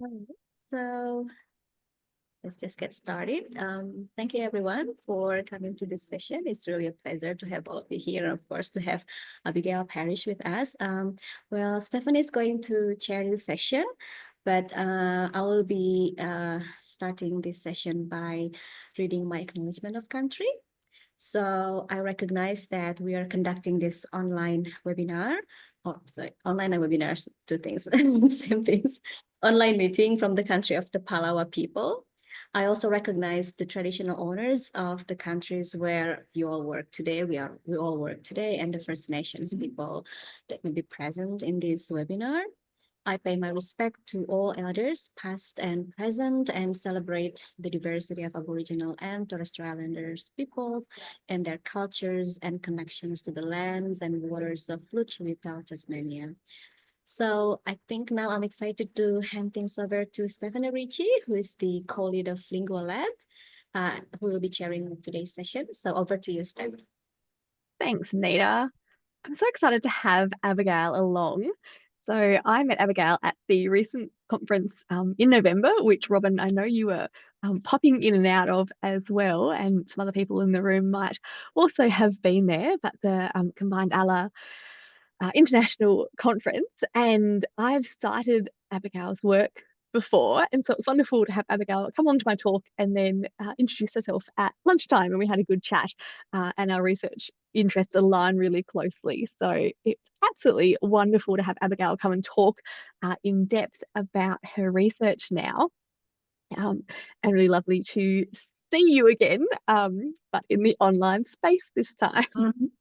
Alright, so let's just get started. Thank you everyone for coming to this session. It's really a pleasure to have all of you here, and of course to have Abigail Parrish with us. Well, Stephanie is going to chair this session, but I will be starting this session by reading my acknowledgement of country. So I recognize that we are conducting this online webinar, online and webinars, two things, same things, online meeting from the country of the Palawa people. I also recognize the traditional owners of the countries where you all work today. We all work today, and the First Nations people that may be present in this webinar. I pay my respect to all elders, past and present, and celebrate the diversity of Aboriginal and Torres Strait Islanders peoples and their cultures and connections to the lands and waters of Lutruwita, Tasmania. So I think now I'm excited to hand things over to Stephanie Ricci, who is the co-lead of Lingual Lab, who will be chairing today's session. So over to you, Steph. Thanks, Nita. I'm so excited to have Abigail along. So I met Abigail at the recent conference in November, which Robin, I know you were popping in and out of as well, and some other people in the room might also have been there, but the Combined Allah International Conference. And I've cited Abigail's work before, and so it's wonderful to have Abigail come on to my talk and then introduce herself at lunchtime, and we had a good chat, and our research interests align really closely. So it's absolutely wonderful to have Abigail come and talk in depth about her research now, and really lovely to see you again, but in the online space this time.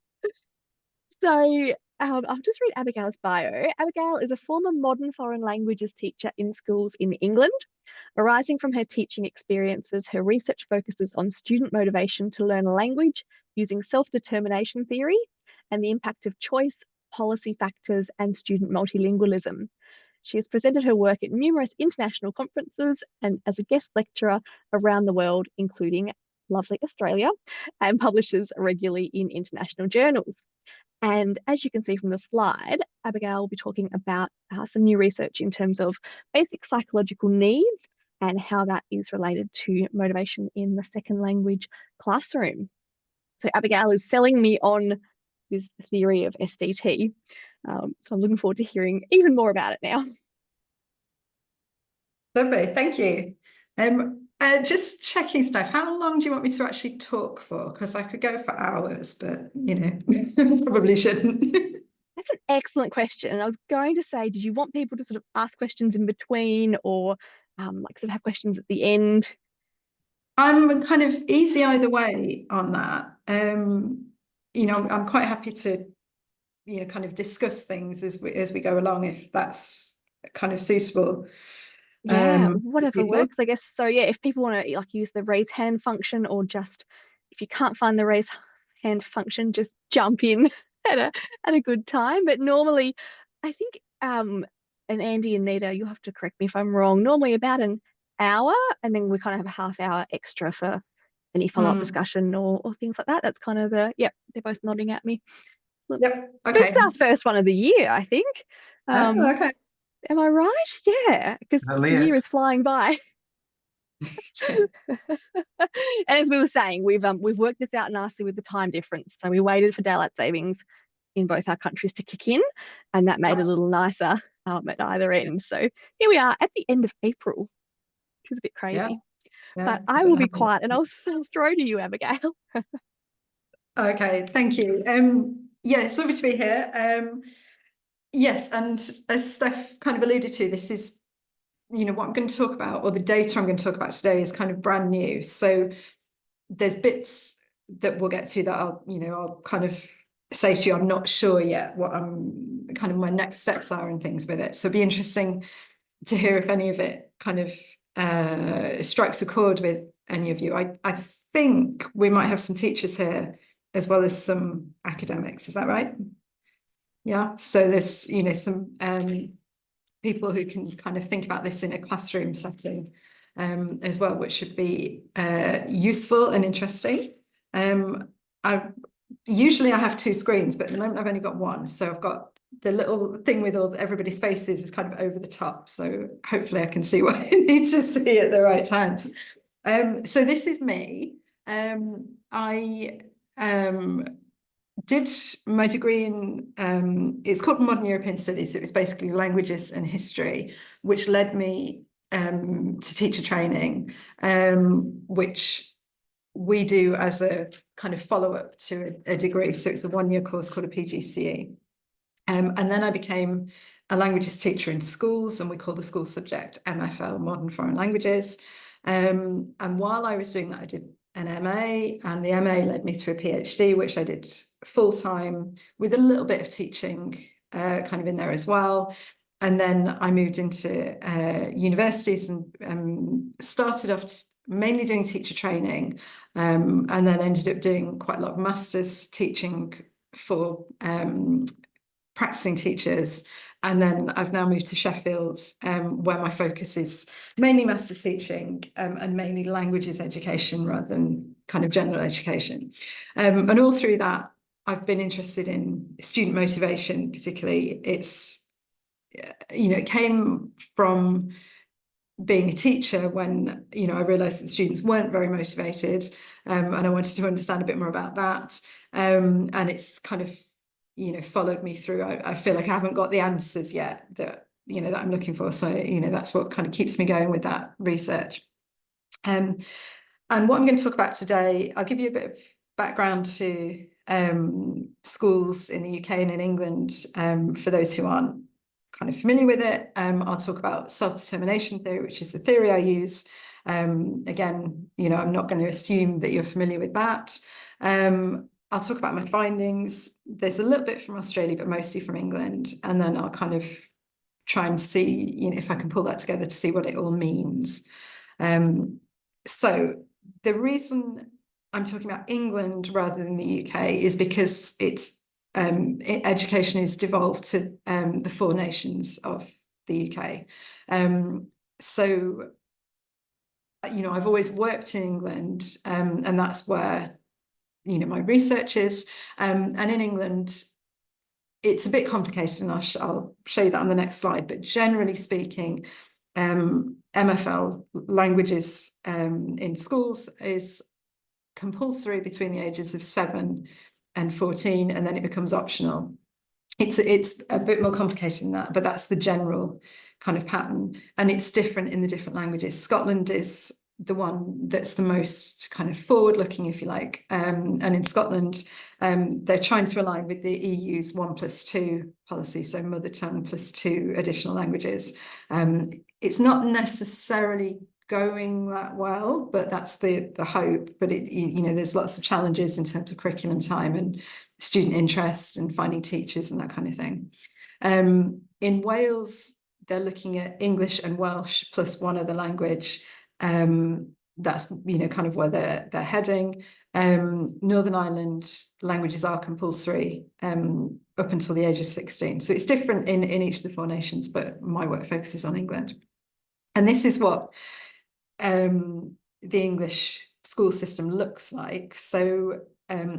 So I'll just read Abigail's bio. Abigail is a former modern foreign languages teacher in schools in England. Arising from her teaching experiences, her research focuses on student motivation to learn a language using self-determination theory and the impact of choice, policy factors, and student multilingualism. She has presented her work at numerous international conferences and as a guest lecturer around the world, including lovely Australia, and publishes regularly in international journals. And as you can see from the slide, Abigail will be talking about some new research in terms of basic psychological needs and how that is related to motivation in the second language classroom. So Abigail is selling me on this theory of SDT. So I'm looking forward to hearing even more about it now. Lovely, thank you. Just checking, Steph, how long do you want me to actually talk for? Because I could go for hours, but you know, probably shouldn't. That's an excellent question. And I was going to say, did you want people to sort of ask questions in between, or like sort of have questions at the end? I'm kind of easy either way on that. You know, I'm quite happy to, you know, kind of discuss things as we go along, if that's kind of suitable. Yeah, whatever works, I guess. So yeah, if people want to like use the raise hand function, or just if you can't find the raise hand function, just jump in at a good time. But normally, I think and Andy and Nita, you'll have to correct me if I'm wrong. Normally about an hour, and then we kind of have a half hour extra for any follow-up discussion or things like that. That's kind of they're both nodding at me. Yep. Okay. This is our first one of the year, I think. Okay. Am I right? Yeah, because the year is flying by. And as we were saying, we've worked this out nicely with the time difference. So we waited for daylight savings in both our countries to kick in, and that made it a little nicer at either end. So here we are at the end of April, which is a bit crazy. Yeah. But I will be quiet, and I'll throw to you, Abigail. Okay, thank you. Yeah, it's lovely to be here. Yes, and as Steph kind of alluded to, this is, you know, what I'm going to talk about, or the data I'm going to talk about today is kind of brand new. So there's bits that we'll get to that I'll kind of say to you, I'm not sure yet what kind of my next steps are and things with it. So it'd be interesting to hear if any of it kind of strikes a chord with any of you. I think we might have some teachers here as well as some academics. Is that right? Yeah. So there's, you know, some people who can kind of think about this in a classroom setting as well, which should be useful and interesting. Usually I have two screens, but at the moment I've only got one. So I've got the little thing with everybody's faces is kind of over the top. So hopefully I can see what I need to see at the right times. So this is me. I did my degree in, it's called Modern European Studies. It was basically languages and history, which led me to teacher training, which we do as a kind of follow-up to a degree. So it's a one-year course called a PGCE. And then I became a languages teacher in schools, and we call the school subject MFL, Modern Foreign Languages. And while I was doing that, I did an MA, and the MA led me to a PhD, which I did full-time with a little bit of teaching kind of in there as well. And then I moved into universities and started off mainly doing teacher training, and then ended up doing quite a lot of masters teaching for practicing teachers. And then I've now moved to Sheffield, where my focus is mainly masters teaching and mainly languages education rather than kind of general education. And all through that, I've been interested in student motivation, particularly. It's, it came from being a teacher when, I realised that the students weren't very motivated, and I wanted to understand a bit more about that. And it's kind of, followed me through. I feel like I haven't got the answers yet that I'm looking for. So, that's what kind of keeps me going with that research. And what I'm going to talk about today, I'll give you a bit of background to schools in the UK and in England, for those who aren't kind of familiar with it. I'll talk about self-determination theory, which is the theory I use. Again, I'm not going to assume that you're familiar with that. I'll talk about my findings. There's a little bit from Australia, but mostly from England. And then I'll kind of try and see, if I can pull that together to see what it all means. So the reason I'm talking about England rather than the UK is because education is devolved to the four nations of the UK. So, I've always worked in England, and that's where my research is, and in England it's a bit complicated, and I'll show you that on the next slide, but generally speaking, MFL languages in schools is compulsory between the ages of 7 and 14, and then it becomes optional. It's a bit more complicated than that, but that's the general kind of pattern, and it's different in the different languages. Scotland is the one that's the most kind of forward-looking, if you like, and in Scotland, they're trying to align with the EU's 1+2 policy, so mother tongue plus 2 additional languages. It's not necessarily going that well, but that's the hope. But there's lots of challenges in terms of curriculum time and student interest and finding teachers and that kind of thing. In Wales, they're looking at English and Welsh plus one other language. That's kind of where they're heading. Northern Ireland languages are compulsory up until the age of 16. So it's different in each of the four nations, but my work focuses on England. And this is what the English school system looks like. So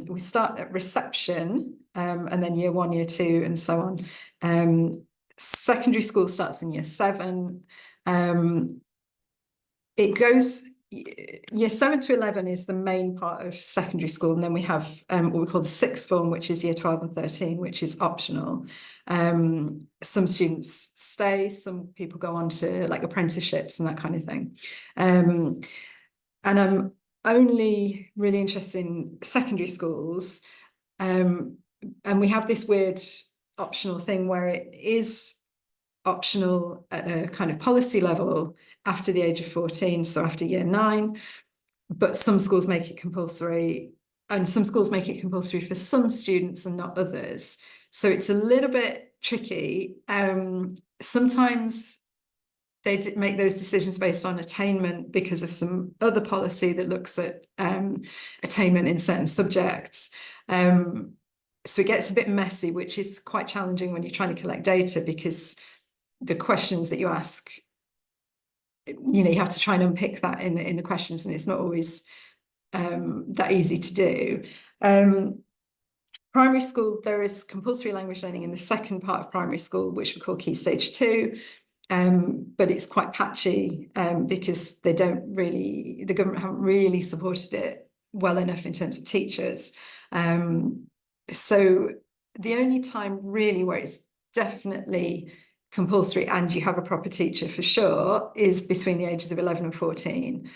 we start at reception, and then year 1, year 2, and so on. Secondary school starts in year 7. It goes year 7 to 11 is the main part of secondary school, and then we have what we call the sixth form, which is year 12 and 13, which is optional. Some students stay, some people go on to like apprenticeships and that kind of thing. And I'm only really interested in secondary schools, and we have this weird optional thing where it is optional at a kind of policy level after the age of 14, so after year 9, but some schools make it compulsory, and some schools make it compulsory for some students and not others. So it's a little bit tricky. Sometimes they make those decisions based on attainment because of some other policy that looks at attainment in certain subjects. So it gets a bit messy, which is quite challenging when you're trying to collect data, because the questions that you ask, you have to try and unpick that in the questions, and it's not always that easy to do. primary school, there is compulsory language learning in the second part of primary school, which we call Key Stage 2. But it's quite patchy because the government haven't really supported it well enough in terms of teachers. So the only time really where it's definitely compulsory and you have a proper teacher for sure is between the ages of 11 and 14.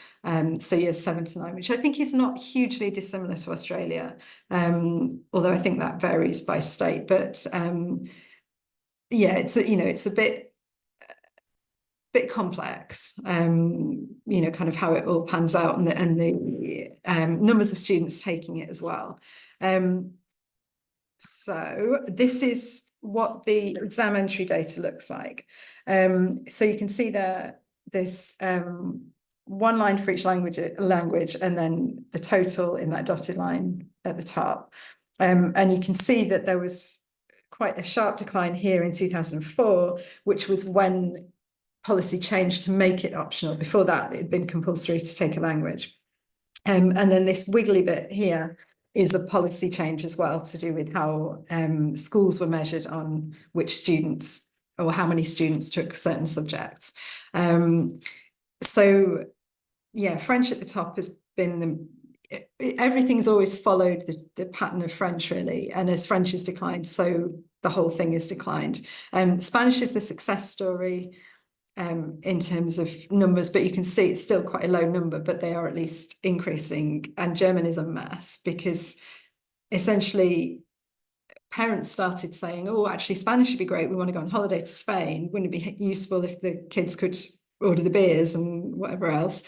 So years 7 to 9, which I think is not hugely dissimilar to Australia, although I think that varies by state. But yeah, it's a bit complex, kind of how it all pans out, and the numbers of students taking it as well. So this is what the exam entry data looks like. So you can see there's one line for each language, and then the total in that dotted line at the top. And you can see that there was quite a sharp decline here in 2004, which was when policy changed to make it optional. Before that, it had been compulsory to take a language. And then this wiggly bit here is a policy change as well, to do with how schools were measured on which students or how many students took certain subjects. So yeah, French at the top has been everything's always followed the pattern of French, really, and as French has declined, so the whole thing has declined. Spanish is the success story in terms of numbers, but you can see it's still quite a low number, but they are at least increasing. And German is a mess because essentially parents started saying, oh, actually Spanish would be great, we want to go on holiday to Spain, wouldn't it be useful if the kids could order the beers and whatever else?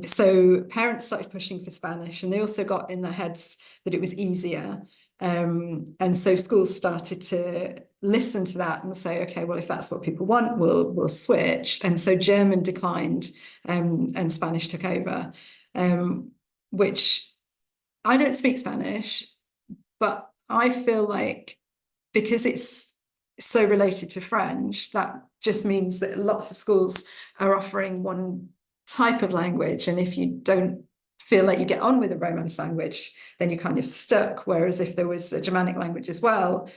So parents started pushing for Spanish, and they also got in their heads that it was easier. And so schools started to listen to that and say, okay, well, if that's what people want, we'll switch. And so German declined, and Spanish took over, which I don't speak Spanish, but I feel like because it's so related to French, that just means that lots of schools are offering one type of language. And if you don't feel like you get on with a Romance language, then you're kind of stuck. Whereas if there was a Germanic language as well,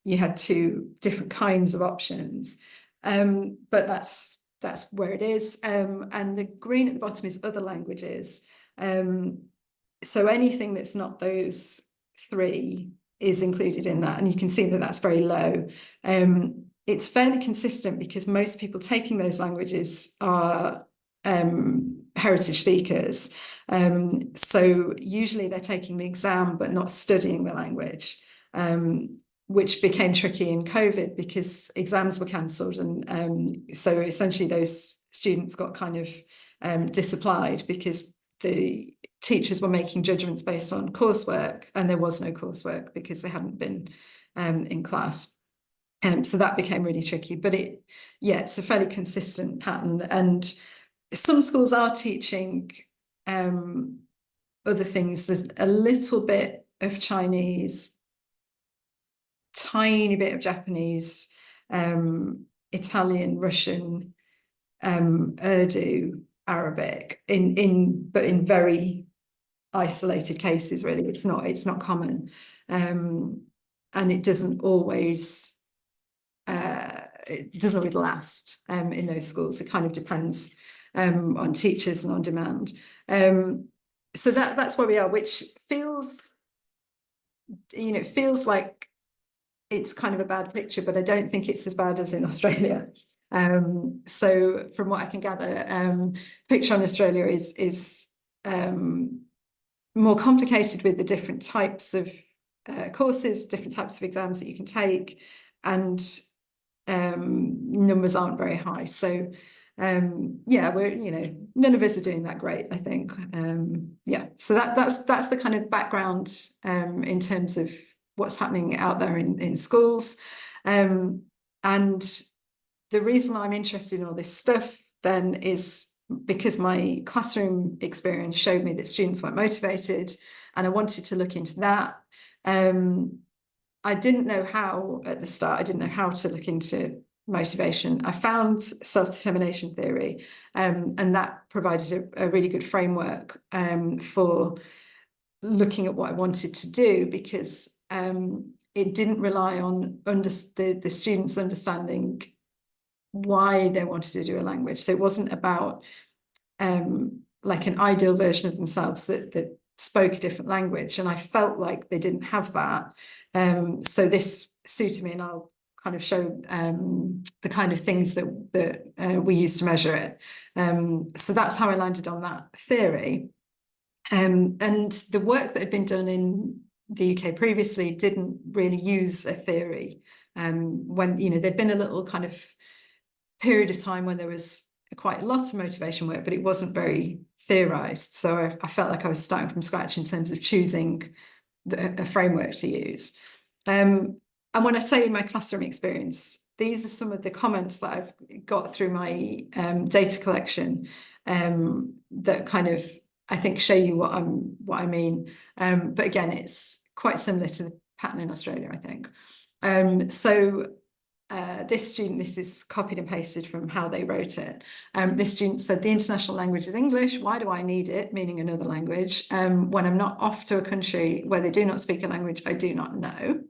you had two different kinds of options. But that's where it is. And the green at the bottom is other languages. So anything that's not those three is included in that, and you can see that that's very low. It's fairly consistent because most people taking those languages are heritage speakers. So usually they're taking the exam but not studying the language, which became tricky in COVID because exams were cancelled, and so essentially those students got kind of disapplied because the teachers were making judgments based on coursework, and there was no coursework because they hadn't been in class. So that became really tricky, but it's a fairly consistent pattern. And some schools are teaching other things. There's a little bit of Chinese, tiny bit of Japanese, Italian, Russian, Urdu, Arabic, but in very isolated cases, really. It's not common, and it doesn't always last in those schools. It kind of depends on teachers and on demand. So that's where we are, which feels like it's kind of a bad picture, but I don't think it's as bad as in Australia. So from what I can gather, picture on Australia is more complicated with the different types of courses, different types of exams that you can take, and numbers aren't very high. So we're none of us are doing that great, I think. So that's the kind of background in terms of what's happening out there in schools, and the reason I'm interested in all this stuff then is because my classroom experience showed me that students weren't motivated, and I wanted to look into that. I didn't know how at the start. I didn't know how to look into motivation. I found self-determination theory, and that provided a really good framework for looking at what I wanted to do, because it didn't rely on the students understanding why they wanted to do a language. So it wasn't about like an ideal version of themselves that spoke a different language. And I felt like they didn't have that. So this suited me, and I'll kind of show the kind of things that we use to measure it. So that's how I landed on that theory. And the work that had been done in the UK previously didn't really use a theory. When, you know, there'd been a little kind of period of time when there was quite a lot of motivation work, but it wasn't very theorized. So I felt like I was starting from scratch in terms of choosing a framework to use. And when I say in my classroom experience, these are some of the comments that I've got through my data collection that kind of, I think, show you what I mean. But again, it's quite similar to the pattern in Australia, I think. This student, this is copied and pasted from how they wrote it. This student said, the international language is English. Why do I need it? Meaning another language. When I'm not off to a country where they do not speak a language I do not know.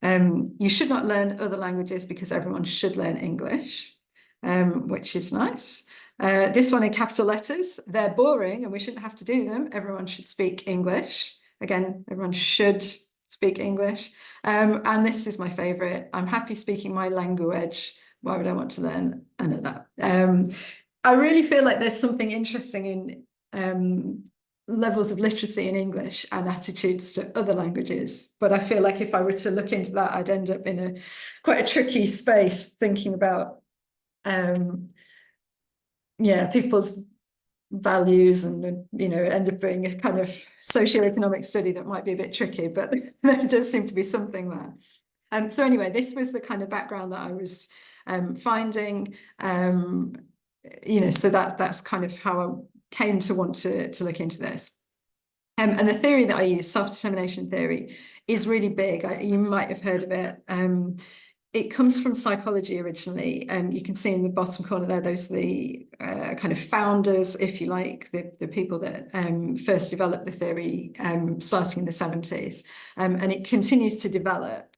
You should not learn other languages because everyone should learn English, which is nice. This one in capital letters, they're boring and we shouldn't have to do them. Everyone should speak English. Again, everyone should speak English. And this is my favorite. I'm happy speaking my language. Why would I want to learn another? I really feel like there's something interesting in levels of literacy in English and attitudes to other languages. But I feel like if I were to look into that, I'd end up in quite a tricky space thinking about people's values, and end up being a kind of socioeconomic study that might be a bit tricky, but there does seem to be something there. So anyway, this was the kind of background that I was finding. So that's kind of how I came to want to look into this. And the theory that I use, self-determination theory, is really big. You might have heard of it. It comes from psychology originally. You can see in the bottom corner there, those are the kind of founders, if you like, the people that first developed the theory starting in the 70s. And it continues to develop.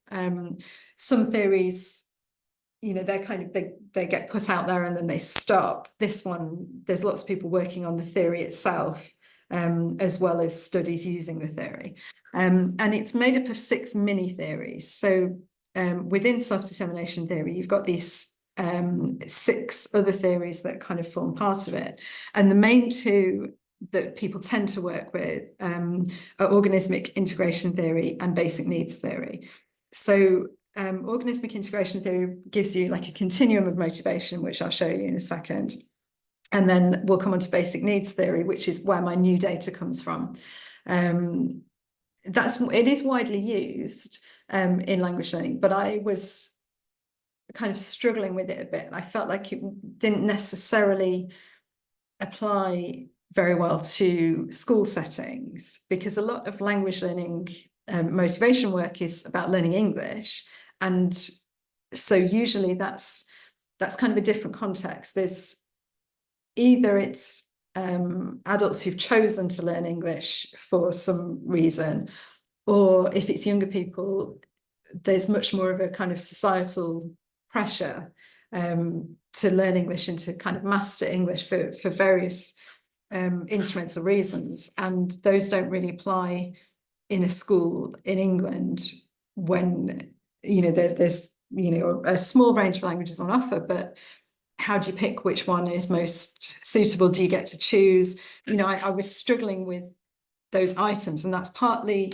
Some theories, they're kind of, they get put out there and then they stop. This one, there's lots of people working on the theory itself, as well as studies using the theory. And it's made up of 6 mini theories. So within self-determination theory, you've got these 6 other theories that kind of form part of it. And the main 2 that people tend to work with are organismic integration theory and basic needs theory. So organismic integration theory gives you like a continuum of motivation, which I'll show you in a second. And then we'll come on to basic needs theory, which is where my new data comes from. It is widely used in language learning, but I was kind of struggling with it a bit. I felt like it didn't necessarily apply very well to school settings, because a lot of language learning motivation work is about learning English. And so usually that's kind of a different context. There's either it's adults who've chosen to learn English for some reason, or if it's younger people, there's much more of a kind of societal pressure to learn English and to kind of master English for various instrumental reasons. And those don't really apply in a school in England when, there's, a small range of languages on offer, but how do you pick which one is most suitable? Do you get to choose? I was struggling with those items, and that's partly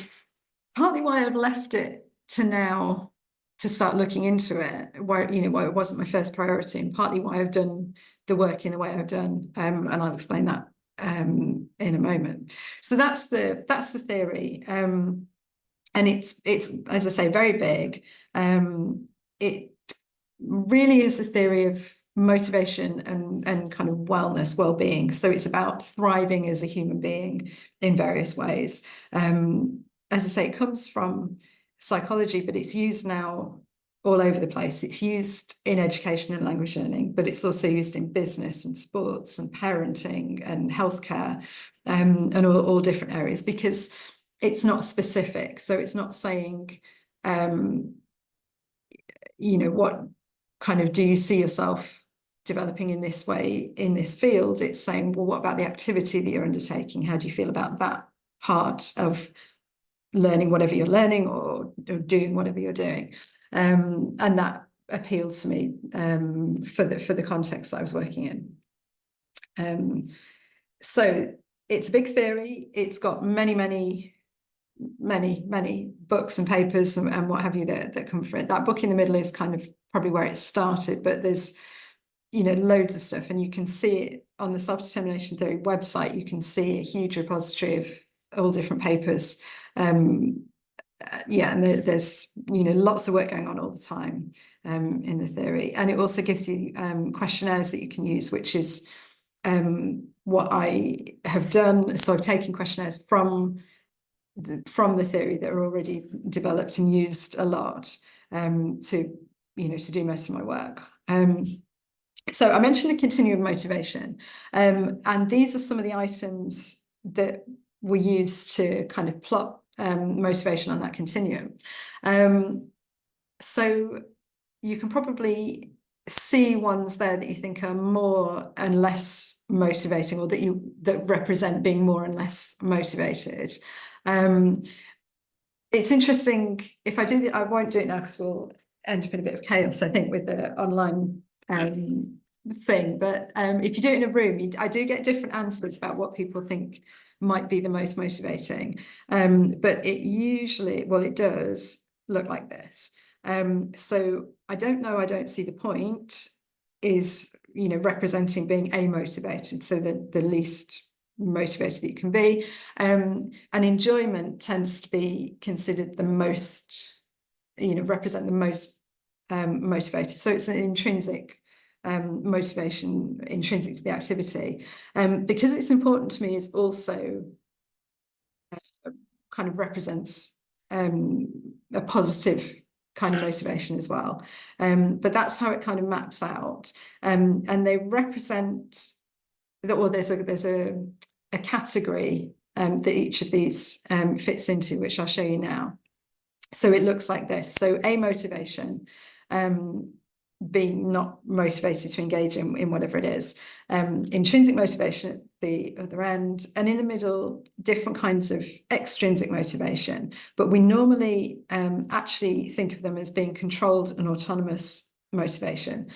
why I've left it to now to start looking into it, why it wasn't my first priority, and partly why I've done the work in the way I've done. And I'll explain that in a moment. So that's the theory. And it's, as I say, very big. It really is a theory of motivation and kind of wellness, well-being. So it's about thriving as a human being in various ways. As I say, it comes from psychology, but it's used now all over the place. It's used in education and language learning, but it's also used in business and sports and parenting and healthcare, and all different areas, because it's not specific. So it's not saying, you know, what kind of do you see yourself developing in this way in this field? It's saying, well, what about the activity that you're undertaking? How do you feel about that part of learning whatever you're learning, or doing whatever you're doing? And that appealed to me for the context that I was working in. So it's a big theory. It's got many books and papers and what have you that come from it. That book in the middle is kind of probably where it started, but there's, you know, loads of stuff, and you can see it on the self-determination theory website. You can see a huge repository of all different papers. Yeah, and there's, you know, lots of work going on all the time in the theory, and it also gives you questionnaires that you can use, which is what I have done. So I've taken questionnaires from the theory that are already developed and used a lot to, you know, to do most of my work. So I mentioned the continuum motivation, and these are some of the items that were used to kind of plot motivation on that continuum. So you can probably see ones there that you think are more and less motivating, or that represent being more and less motivated. It's interesting. If I do, I won't do it now because we'll end up in a bit of chaos, I think, with the online thing. But if you do it in a room, I do get different answers about what people think might be the most motivating. But it usually, well, it does look like this. So I don't know, I don't see the point is, you know, representing being amotivated, so the least motivated that you can be. And enjoyment tends to be considered the most, you know, represent the most motivated. So it's an intrinsic motivation, intrinsic to the activity. Because it's important to me, is also kind of represents a positive kind of motivation as well. But that's how it kind of maps out. And they represent or there's a category that each of these fits into, which I'll show you now. So it looks like this. So amotivation, being not motivated to engage in whatever it is. Intrinsic motivation at the other end, and in the middle, different kinds of extrinsic motivation. But we normally actually think of them as being controlled and autonomous motivation.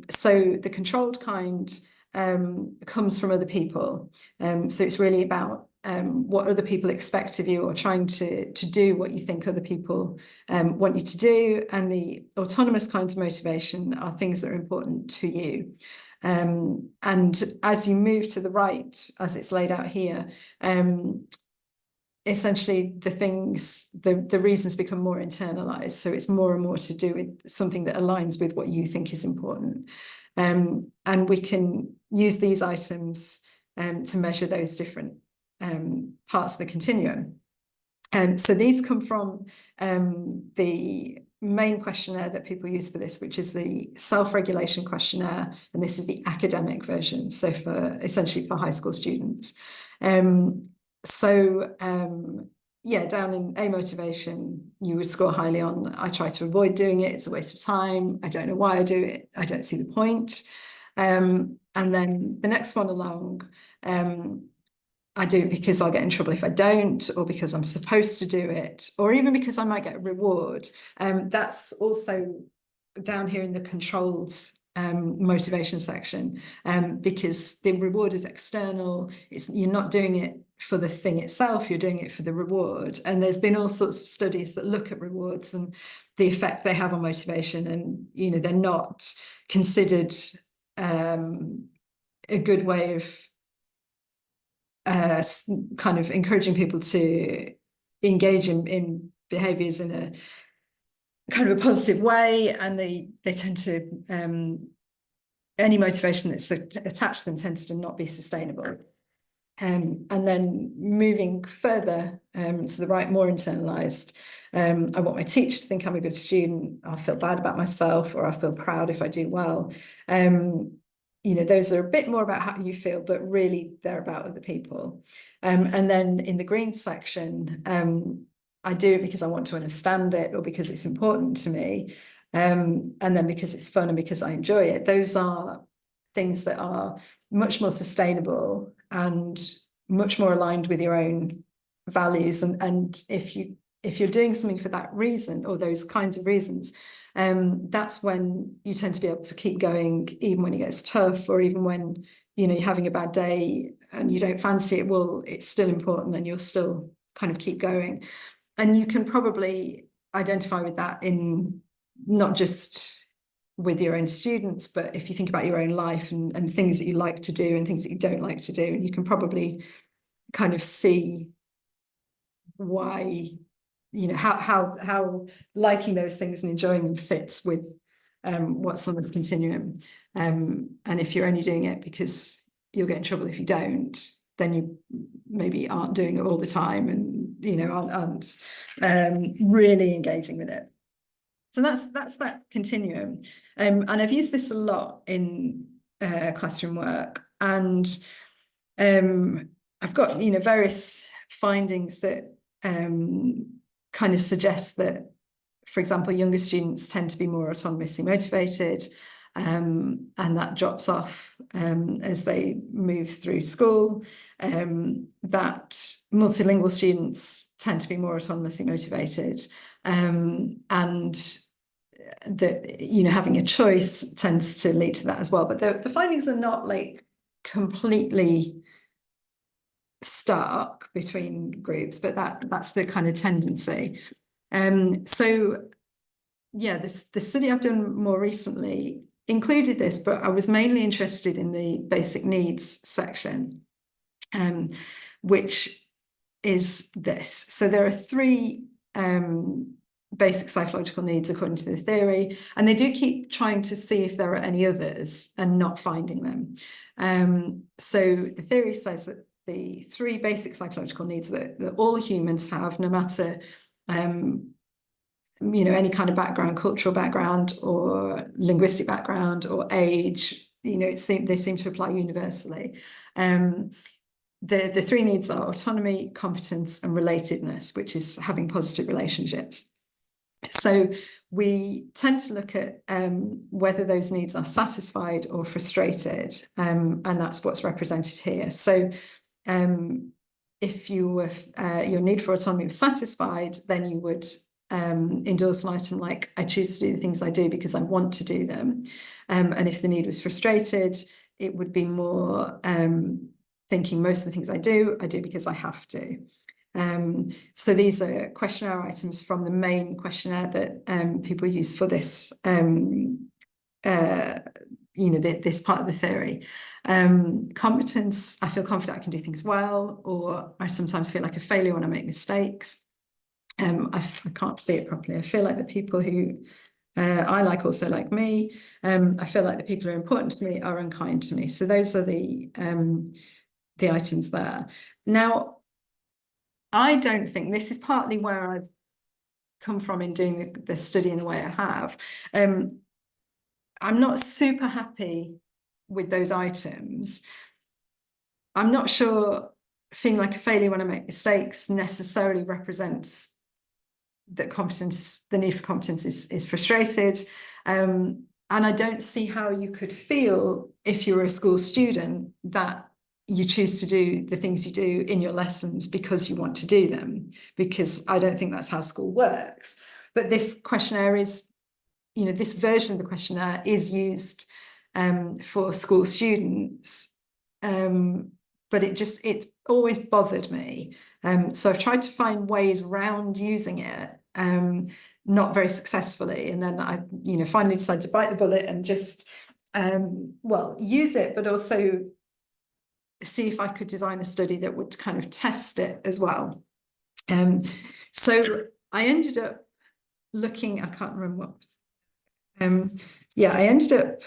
So the controlled kind comes from other people. So it's really about what other people expect of you, or trying to do what you think other people want you to do. And the autonomous kinds of motivation are things that are important to you. And as you move to the right, as it's laid out here, essentially the reasons become more internalized. So it's more and more to do with something that aligns with what you think is important. And we can use these items to measure those different parts of the continuum. So these come from the main questionnaire that people use for this, which is the self-regulation questionnaire, and this is the academic version, so essentially for high school students. Yeah, down in amotivation, you would score highly on, I try to avoid doing it, it's a waste of time, I don't know why I do it, I don't see the point. And then the next one along, I do it because I'll get in trouble if I don't, or because I'm supposed to do it, or even because I might get a reward. That's also down here in the controlled motivation section, because the reward is external. You're not doing it for the thing itself, you're doing it for the reward. And there's been all sorts of studies that look at rewards and the effect they have on motivation, and you know, they're not considered a good way of kind of encouraging people to engage in behaviours in a kind of a positive way, and they tend to any motivation that's attached to them tends to not be sustainable. And then moving further to the right, more internalized, I want my teacher to think I'm a good student, I'll feel bad about myself, or I'll feel proud if I do well. those are a bit more about how you feel, but really they're about other people. And then in the green section, I do it because I want to understand it or because it's important to me. And then because it's fun and because I enjoy it. Those are things that are much more sustainable and much more aligned with your own values. And if you're doing something for that reason or those kinds of reasons, that's when you tend to be able to keep going, even when it gets tough, or even when you're having a bad day and you don't fancy it. Well, it's still important, and you'll still kind of keep going. And you can probably identify with that in not just with your own students, but if you think about your own life and things that you like to do and things that you don't like to do, and you can probably kind of see why, how liking those things and enjoying them fits with what's on this continuum. And if you're only doing it because you'll get in trouble if you don't, then you maybe aren't doing it all the time, and aren't really engaging with it. So that's that continuum. And I've used this a lot in classroom work, and I've got various findings that kind of suggest that, for example, younger students tend to be more autonomously motivated, and that drops off as they move through school. That multilingual students tend to be more autonomously motivated, and that having a choice tends to lead to that as well. But the findings are not like completely stark between groups, but that's the kind of tendency. So yeah, the study I've done more recently included this, but I was mainly interested in the basic needs section, which is this. So there are three basic psychological needs according to the theory, and they do keep trying to see if there are any others and not finding them. So the theory says that the three basic psychological needs that all humans have, no matter any kind of background, cultural background or linguistic background or age, they seem to apply universally. The three needs are autonomy, competence, and relatedness, which is having positive relationships. So we tend to look at whether those needs are satisfied or frustrated, and that's what's represented here. So if your need for autonomy was satisfied, then you would endorse an item like, I choose to do the things I do because I want to do them. And if the need was frustrated, it would be more thinking most of the things I do because I have to. So these are questionnaire items from the main questionnaire that people use for this this part of the theory. Competence, I feel confident I can do things well, or I sometimes feel like a failure when I make mistakes. I can't see it properly. I feel like the people who I like also like me. I feel like the people who are important to me are unkind to me. So those are the items there. Now, I don't think, this is partly where I've come from in doing the study in the way I have. I'm not super happy with those items. I'm not sure feeling like a failure when I make mistakes necessarily represents that competence, the need for competence is frustrated. And I don't see how you could feel if you're a school student that you choose to do the things you do in your lessons because you want to do them, because I don't think that's how school works. But this questionnaire is, this version of the questionnaire is used for school students. But it always bothered me. So I've tried to find ways around using it, not very successfully. And then I, finally decided to bite the bullet and just, use it, but also see if I could design a study that would kind of test it as well. So I ended up looking, I can't remember what, I ended up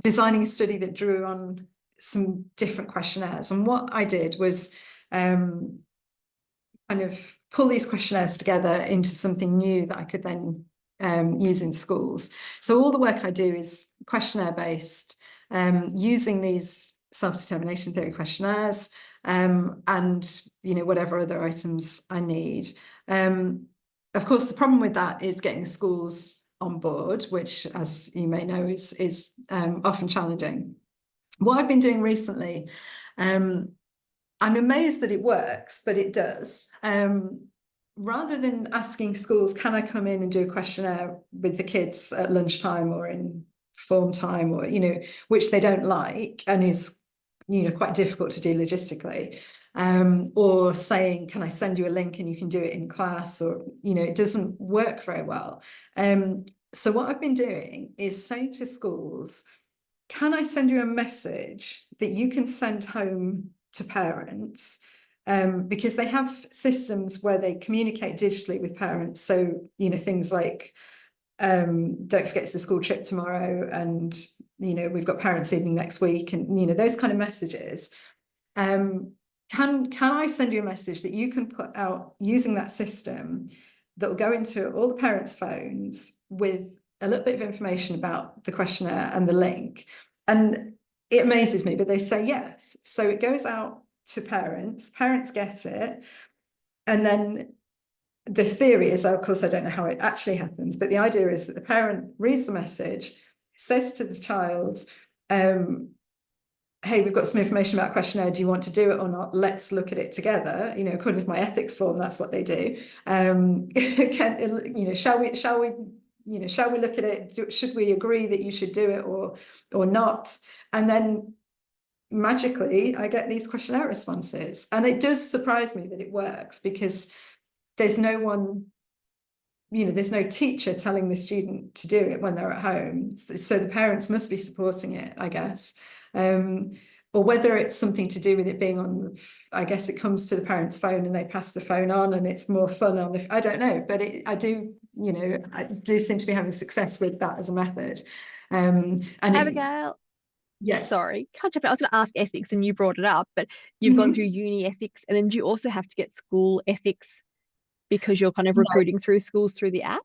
designing a study that drew on some different questionnaires. And what I did was kind of pull these questionnaires together into something new that I could then use in schools. So all the work I do is questionnaire based. using these self-determination theory questionnaires, and whatever other items I need. Of course, the problem with that is getting schools on board, which, as you may know, is often challenging. What I've been doing recently, I'm amazed that it works, but it does. Rather than asking schools, can I come in and do a questionnaire with the kids at lunchtime or in form time, or which they don't like and is quite difficult to do logistically, or saying, can I send you a link and you can do it in class, or it doesn't work very well. So what I've been doing is saying to schools, can I send you a message that you can send home to parents, because they have systems where they communicate digitally with parents. So things like, don't forget it's a school trip tomorrow, and we've got parents' evening next week, and those kind of messages. Can I send you a message that you can put out using that system that will go into all the parents' phones with a little bit of information about the questionnaire and the link? And it amazes me, but they say yes. So it goes out to parents get it, and then the theory is, of course, I don't know how it actually happens, but the idea is that the parent reads the message, says to the child, hey, we've got some information about questionnaire. Do you want to do it or not? Let's look at it together. According to my ethics form, that's what they do. Shall we look at it? Should we agree that you should do it or not? And then magically, I get these questionnaire responses, and it does surprise me that it works, because there's no one. There's no teacher telling the student to do it when they're at home. So the parents must be supporting it, I guess. Or whether it's something to do with it being on I guess it comes to the parent's phone and they pass the phone on and it's more fun on I don't know, but I do seem to be having success with that as a method. And Abigail, yes. Sorry, can't jump in. I was going to ask ethics and you brought it up, but you've gone through uni ethics, and then do you also have to get school ethics because you're kind of recruiting through schools through the app?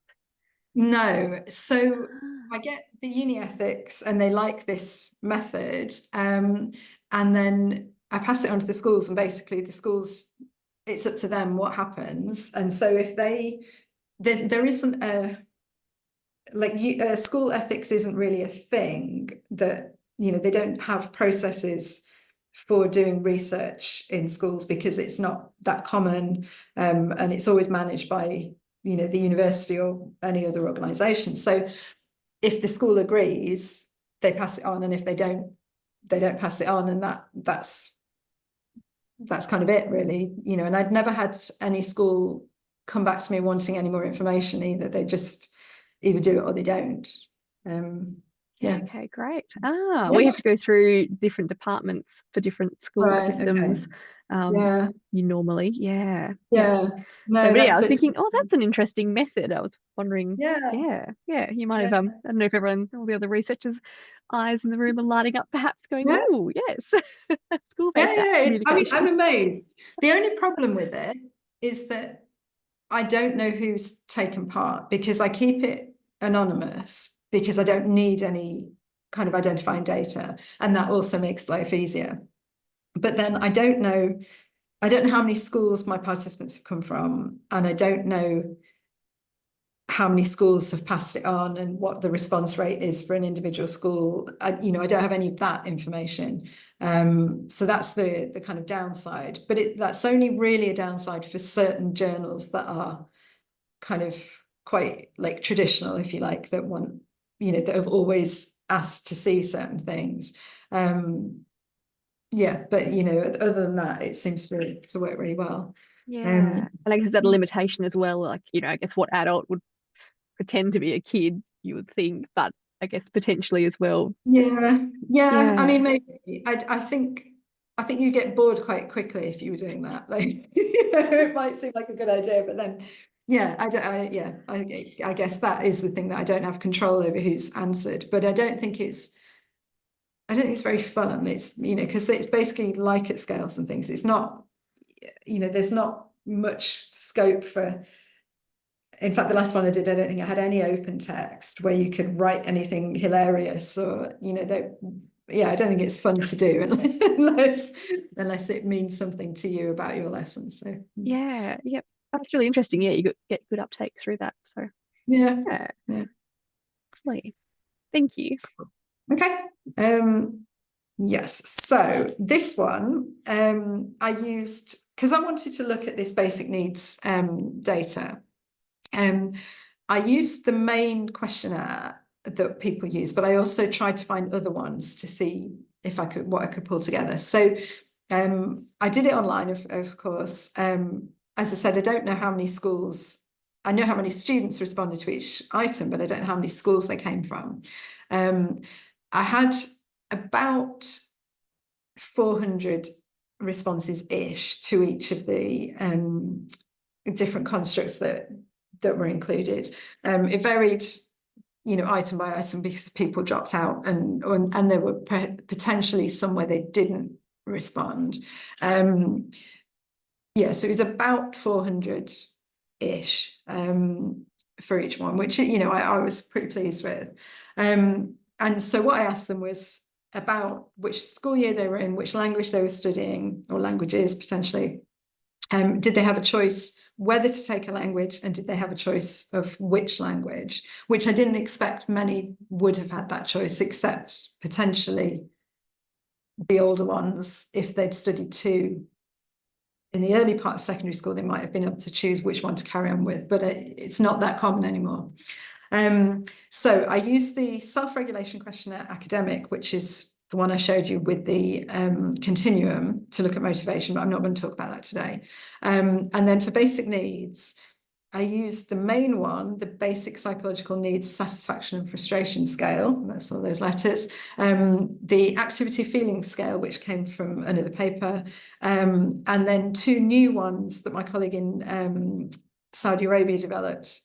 No. So I get the uni ethics and they like this method. And then I pass it on to the schools, and basically the schools, it's up to them what happens. And so if there isn't school ethics isn't really a thing that, they don't have processes for doing research in schools because it's not that common, and it's always managed by the university or any other organization. So if the school agrees, they pass it on, and if they don't pass it on, and that's kind of it, really. And I'd never had any school come back to me wanting any more information either. They just either do it or they don't. Yeah. Okay, great. We have to go through different departments for different school systems. Okay. You normally, yeah. No, but yeah, I was thinking, that's an interesting method. I was wondering, yeah, you might have, I don't know if all the other researchers' eyes in the room are lighting up, perhaps going, oh, yes, school-based app communication. I'm amazed. The only problem with it is that I don't know who's taken part, because I keep it anonymous because I don't need any kind of identifying data, and that also makes life easier. But then I don't know how many schools my participants have come from, and I don't know how many schools have passed it on and what the response rate is for an individual school. I don't have any of that information. So that's the kind of downside, but that's only really a downside for certain journals that are kind of quite like traditional, if you like, that want, that have always asked to see certain things. Yeah, but other than that, it seems to work really well. And I guess that a limitation as well, like, I guess what adult would pretend to be a kid, you would think, but I guess potentially as well. Yeah. I mean, maybe I think you get bored quite quickly if you were doing that. Like, it might seem like a good idea, but then I guess that is the thing, that I don't have control over who's answered. But I don't think it's very fun. It's because it's basically like at scales and things. It's not, there's not much scope for. In fact, the last one I did, I don't think I had any open text where you could write anything hilarious, or yeah, I don't think it's fun to do unless it means something to you about your lesson. So Yeah, yep. That's really interesting. Yeah, you get good uptake through that. So yeah, yeah, yeah. lovely. Thank you. Okay. Yes. So this one I used because I wanted to look at this basic needs data. I used the main questionnaire that people use, but I also tried to find other ones to see if I could what I could pull together. So I did it online, of course. As I said, I don't know how many schools. I know how many students responded to each item, but I don't know how many schools they came from. I had about 400 responses-ish to each of the different constructs that were included. It varied, item by item because people dropped out and there were potentially somewhere they didn't respond. Yeah, so it was about 400-ish for each one, which, I was pretty pleased with. And so what I asked them was about which school year they were in, which language they were studying, or languages potentially. Did they have a choice whether to take a language, and did they have a choice of which language, which I didn't expect many would have had that choice, except potentially the older ones. If they'd studied two in the early part of secondary school, they might have been able to choose which one to carry on with, but it's not that common anymore. So I used the self-regulation questionnaire academic, which is the one I showed you with the continuum, to look at motivation, but I'm not going to talk about that today. And then for basic needs, I used the main one, the basic psychological needs satisfaction and frustration scale. That's all those letters. The activity feeling scale, which came from another paper, and then two new ones that my colleague in Saudi Arabia developed.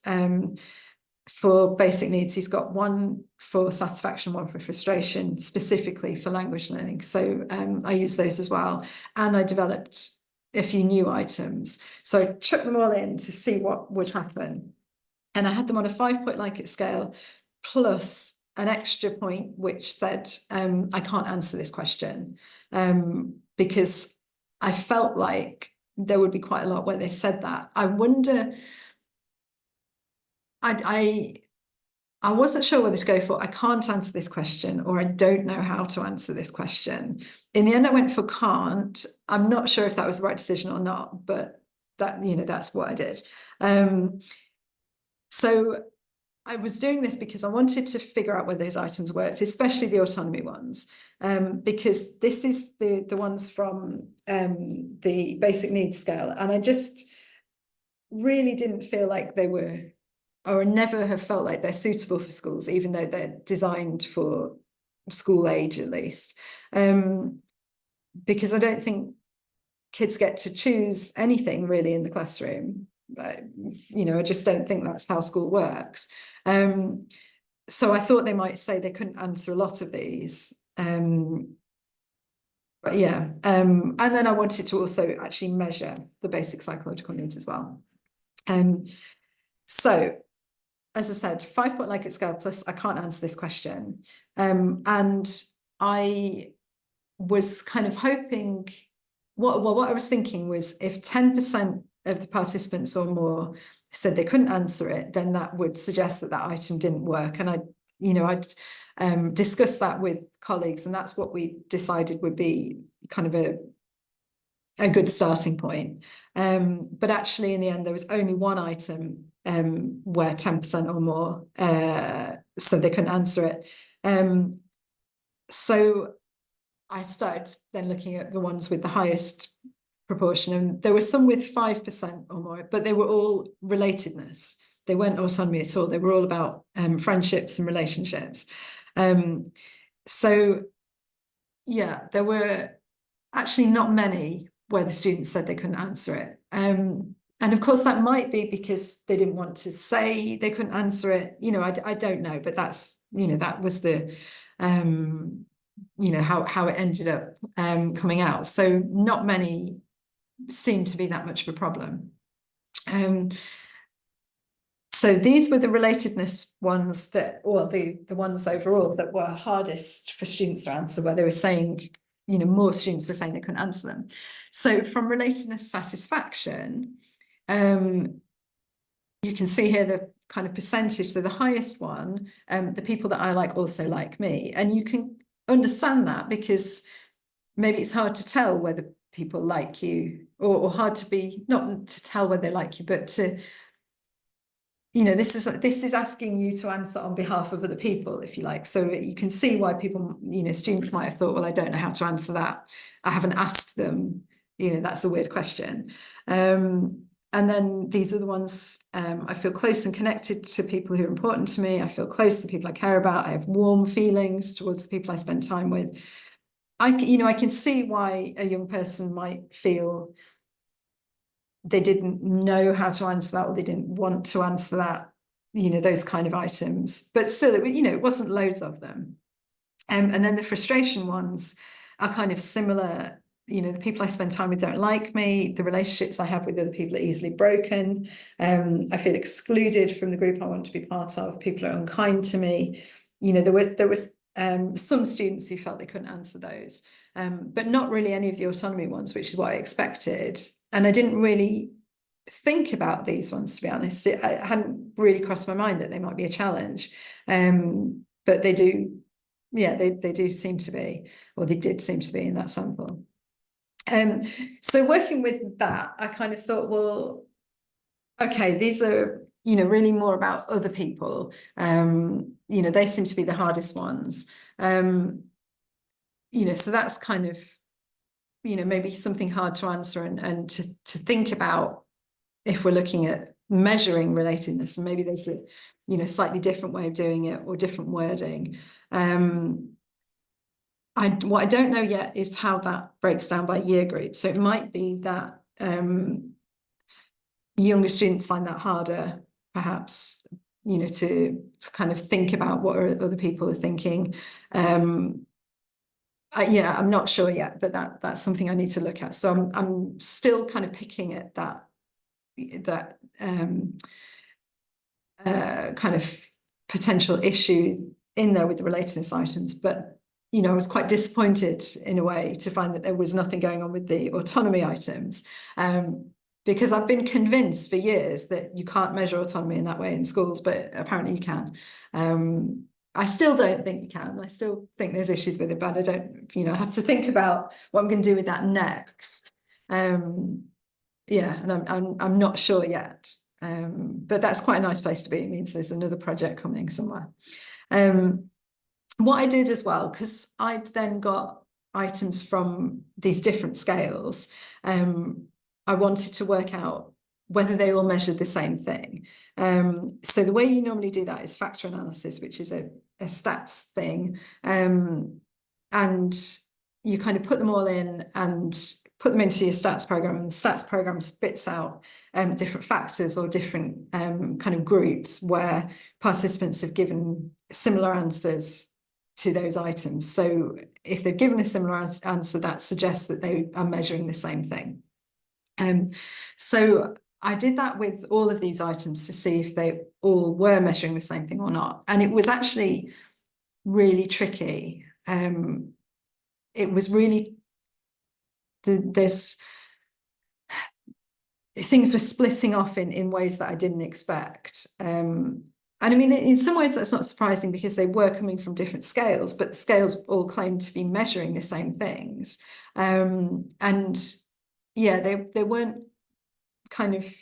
For basic needs, he's got one for satisfaction, one for frustration, specifically for language learning. So I use those as well. And I developed a few new items. So I chucked them all in to see what would happen. And I had them on a 5-point Likert scale, plus an extra point which said, I can't answer this question, because I felt like there would be quite a lot where they said that. I wonder, I wasn't sure whether to go for I can't answer this question or I don't know how to answer this question. In the end, I went for can't. I'm not sure if that was the right decision or not, but that's what I did. So I was doing this because I wanted to figure out whether those items worked, especially the autonomy ones, because this is the ones from the basic needs scale, and I just really didn't feel like they were, or never have felt like they're suitable for schools, even though they're designed for school age at least. Because I don't think kids get to choose anything really in the classroom. I just don't think that's how school works. So I thought they might say they couldn't answer a lot of these. But yeah, and then I wanted to also actually measure the basic psychological needs as well. So as I said, 5-point Likert scale plus I can't answer this question. And I was kind of hoping, what I was thinking was if 10% of the participants or more said they couldn't answer it, then that would suggest that item didn't work. And I'd discussed that with colleagues, and that's what we decided would be kind of a good starting point. But actually in the end, there was only one item where 10% or more so they couldn't answer it. So I started then looking at the ones with the highest proportion, and there were some with 5% or more, but they were all relatedness. They weren't autonomy at all. They were all about friendships and relationships. So yeah, there were actually not many where the students said they couldn't answer it. And of course, that might be because they didn't want to say they couldn't answer it. I don't know, but that's, that was the, how it ended up coming out. So not many seem to be that much of a problem. So these were the relatedness ones that, or the ones overall that were hardest for students to answer, where they were saying, you know, more students were saying they couldn't answer them. So from relatedness satisfaction, you can see here the kind of percentage. So the highest one, the people that I like also like me. And you can understand that because maybe it's hard to tell whether people like you, or hard to be, not to tell whether they like you, but to, you know, this is asking you to answer on behalf of other people, if you like. So you can see why people, you know, students might have thought, well, I don't know how to answer that. I haven't asked them, you know, that's a weird question. And then these are the ones, I feel close and connected to people who are important to me. I feel close to the people I care about. I have warm feelings towards the people I spend time with. You know, I can see why a young person might feel they didn't know how to answer that, or they didn't want to answer that, you know, those kind of items. But still, you know, it wasn't loads of them. And then the frustration ones are kind of similar. You know, the people I spend time with don't like me. The relationships I have with other people are easily broken. I feel excluded from the group I want to be part of. People are unkind to me. You know, there was some students who felt they couldn't answer those, but not really any of the autonomy ones, which is what I expected. And I didn't really think about these ones, to be honest. It hadn't really crossed my mind that they might be a challenge, but they do. Yeah, they do seem to be, or they did seem to be in that sample. So working with that, I kind of thought, well, okay, these are, you know, really more about other people. You know, they seem to be the hardest ones. You know, so that's kind of, you know, maybe something hard to answer and to think about if we're looking at measuring relatedness, and maybe there's a, you know, slightly different way of doing it or different wording. What I don't know yet is how that breaks down by year group. So it might be that younger students find that harder, perhaps, you know, to kind of think about what other people are thinking. Yeah, I'm not sure yet, but that's something I need to look at. So I'm still kind of picking at that kind of potential issue in there with the relatedness items, but you know, I was quite disappointed in a way to find that there was nothing going on with the autonomy items, because I've been convinced for years that you can't measure autonomy in that way in schools, but apparently you can. I still don't think you can. I still think there's issues with it, but I don't, you know, I have to think about what I'm going to do with that next. Yeah, and I'm not sure yet. But that's quite a nice place to be. It means there's another project coming somewhere. What I did as well, because I'd then got items from these different scales, I wanted to work out whether they all measured the same thing. So the way you normally do that is factor analysis, which is a stats thing. And you kind of put them all in and put them into your stats program, and the stats program spits out different factors or different kind of groups where participants have given similar answers to those items. So if they've given a similar answer, that suggests that they are measuring the same thing. So I did that with all of these items to see if they all were measuring the same thing or not. And it was actually really tricky. It was really, things were splitting off in ways that I didn't expect. And I mean, in some ways that's not surprising because they were coming from different scales, but the scales all claimed to be measuring the same things. And yeah, they weren't kind of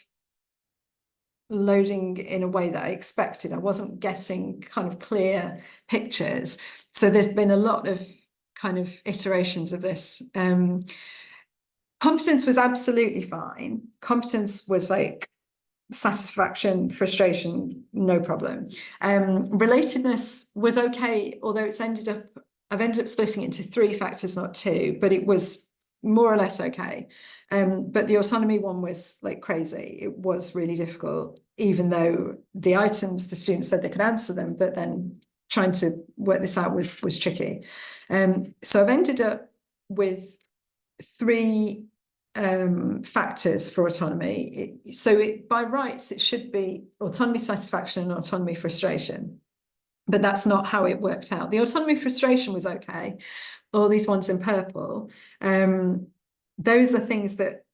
loading in a way that I expected. I wasn't getting kind of clear pictures. So there's been a lot of kind of iterations of this. Competence was absolutely fine. Competence was like satisfaction, frustration, no problem. Relatedness was okay, although I've ended up splitting it into 3 factors, not 2, but it was more or less okay. But the autonomy one was like crazy. It was really difficult, even though the items, the students said they could answer them, but then trying to work this out was tricky. So I've ended up with 3 factors for autonomy. By rights, it should be autonomy satisfaction and autonomy frustration. But that's not how it worked out. The autonomy frustration was okay. All these ones in purple, those are things that,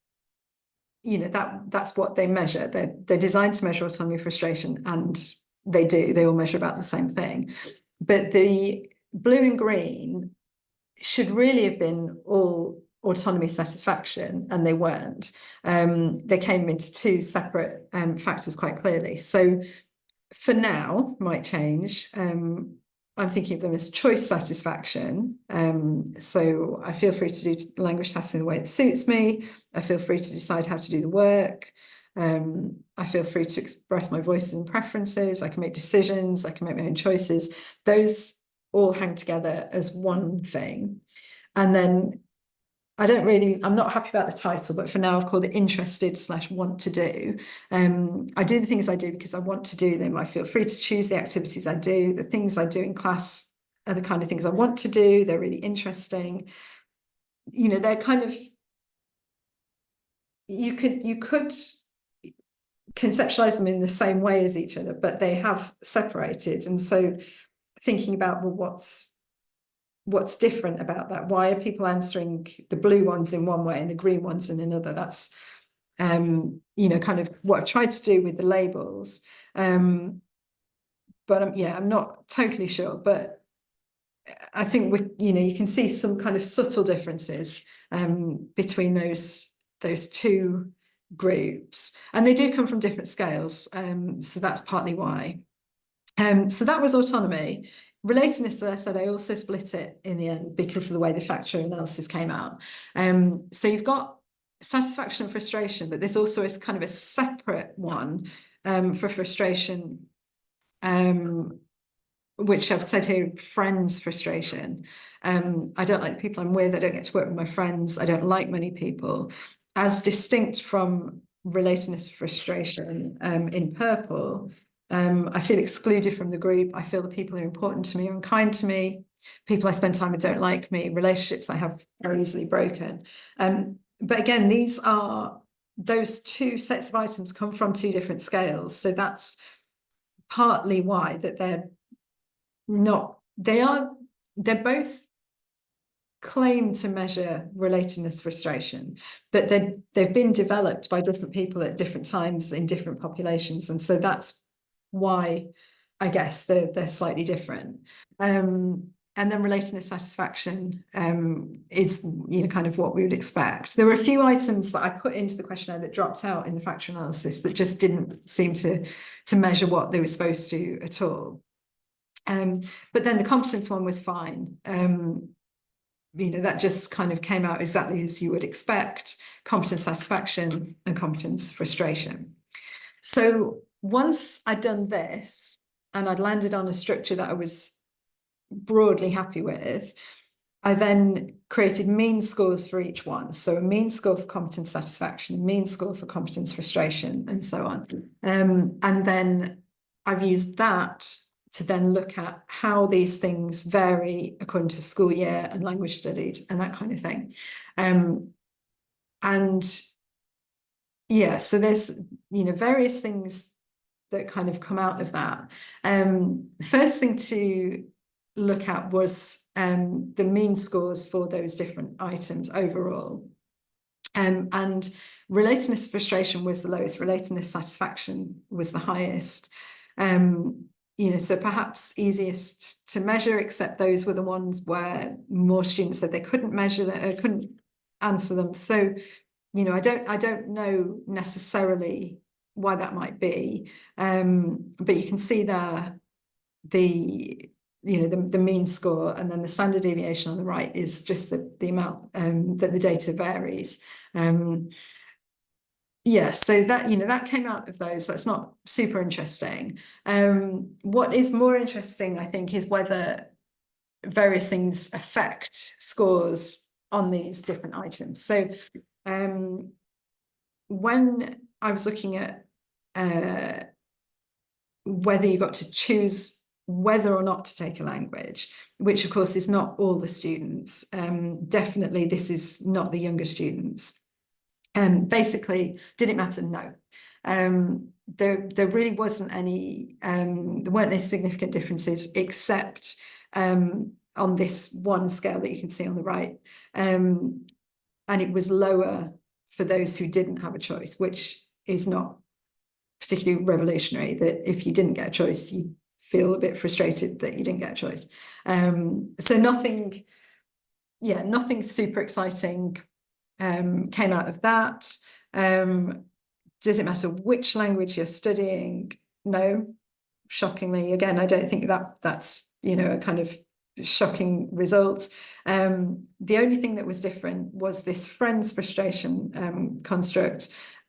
you know, that's what they measure. They're designed to measure autonomy frustration, and they all measure about the same thing. But the blue and green should really have been all autonomy satisfaction, and they weren't. They came into two separate factors quite clearly. So for now, might change. I'm thinking of them as choice satisfaction. So I feel free to do language testing the way it suits me. I feel free to decide how to do the work. I feel free to express my voices and preferences. I can make decisions. I can make my own choices. Those all hang together as one thing. And then I'm not happy about the title, but for now I've called it interested/want to do. I do the things I do because I want to do them. I feel free to choose the activities I do. The things I do in class are the kind of things I want to do. They're really interesting. You know, they're kind of, you could conceptualize them in the same way as each other, but they have separated. And so thinking about, well, what's different about that? Why are people answering the blue ones in one way and the green ones in another? That's, you know, kind of what I've tried to do with the labels. But I'm not totally sure, but I think you know, you can see some kind of subtle differences between those two groups, and they do come from different scales. So that's partly why. So that was autonomy. Relatedness, as I said, I also split it in the end because of the way the factor analysis came out. So you've got satisfaction and frustration, but there's also a kind of a separate one for frustration, which I've said here, friends frustration. I don't like the people I'm with. I don't get to work with my friends. I don't like many people. As distinct from relatedness frustration in purple, I feel excluded from the group. I feel the people who are important to me are unkind to me. People I spend time with don't like me. Relationships I have are easily broken. But again, those two sets of items come from two different scales. So that's partly why that they're both claim to measure relatedness frustration, but they've been developed by different people at different times in different populations, and so that's why I guess they're slightly different. And then relatedness satisfaction is, you know, kind of what we would expect. There were a few items that I put into the questionnaire that dropped out in the factor analysis that just didn't seem to measure what they were supposed to at all. But then the competence one was fine. You know, that just kind of came out exactly as you would expect: competence satisfaction and competence frustration. So once I'd done this and I'd landed on a structure that I was broadly happy with, I then created mean scores for each one. So a mean score for competence satisfaction, a mean score for competence frustration, and so on. And then I've used that to then look at how these things vary according to school year and language studied and that kind of thing. And yeah, so there's, you know, various things that kind of come out of that. The first thing to look at was the mean scores for those different items overall. And relatedness frustration was the lowest, relatedness satisfaction was the highest. You know, so perhaps easiest to measure, except those were the ones where more students said they couldn't measure that, couldn't answer them. So, you know, I don't know necessarily why that might be, but you can see there the mean score, and then the standard deviation on the right is just the amount that the data varies. Yeah, so that, you know, that came out of those. That's not super interesting. What is more interesting, I think, is whether various things affect scores on these different items. So when I was looking at whether you got to choose whether or not to take a language, which of course is not all the students, definitely this is not the younger students. Basically, did it matter? No. There really wasn't any, there weren't any significant differences except on this one scale that you can see on the right. And it was lower for those who didn't have a choice, which is not particularly revolutionary, that if you didn't get a choice, you feel a bit frustrated that you didn't get a choice. So nothing super exciting came out of that. Does it matter which language you're studying? No, shockingly. Again, I don't think that's a kind of shocking result. The only thing that was different was this friends frustration construct,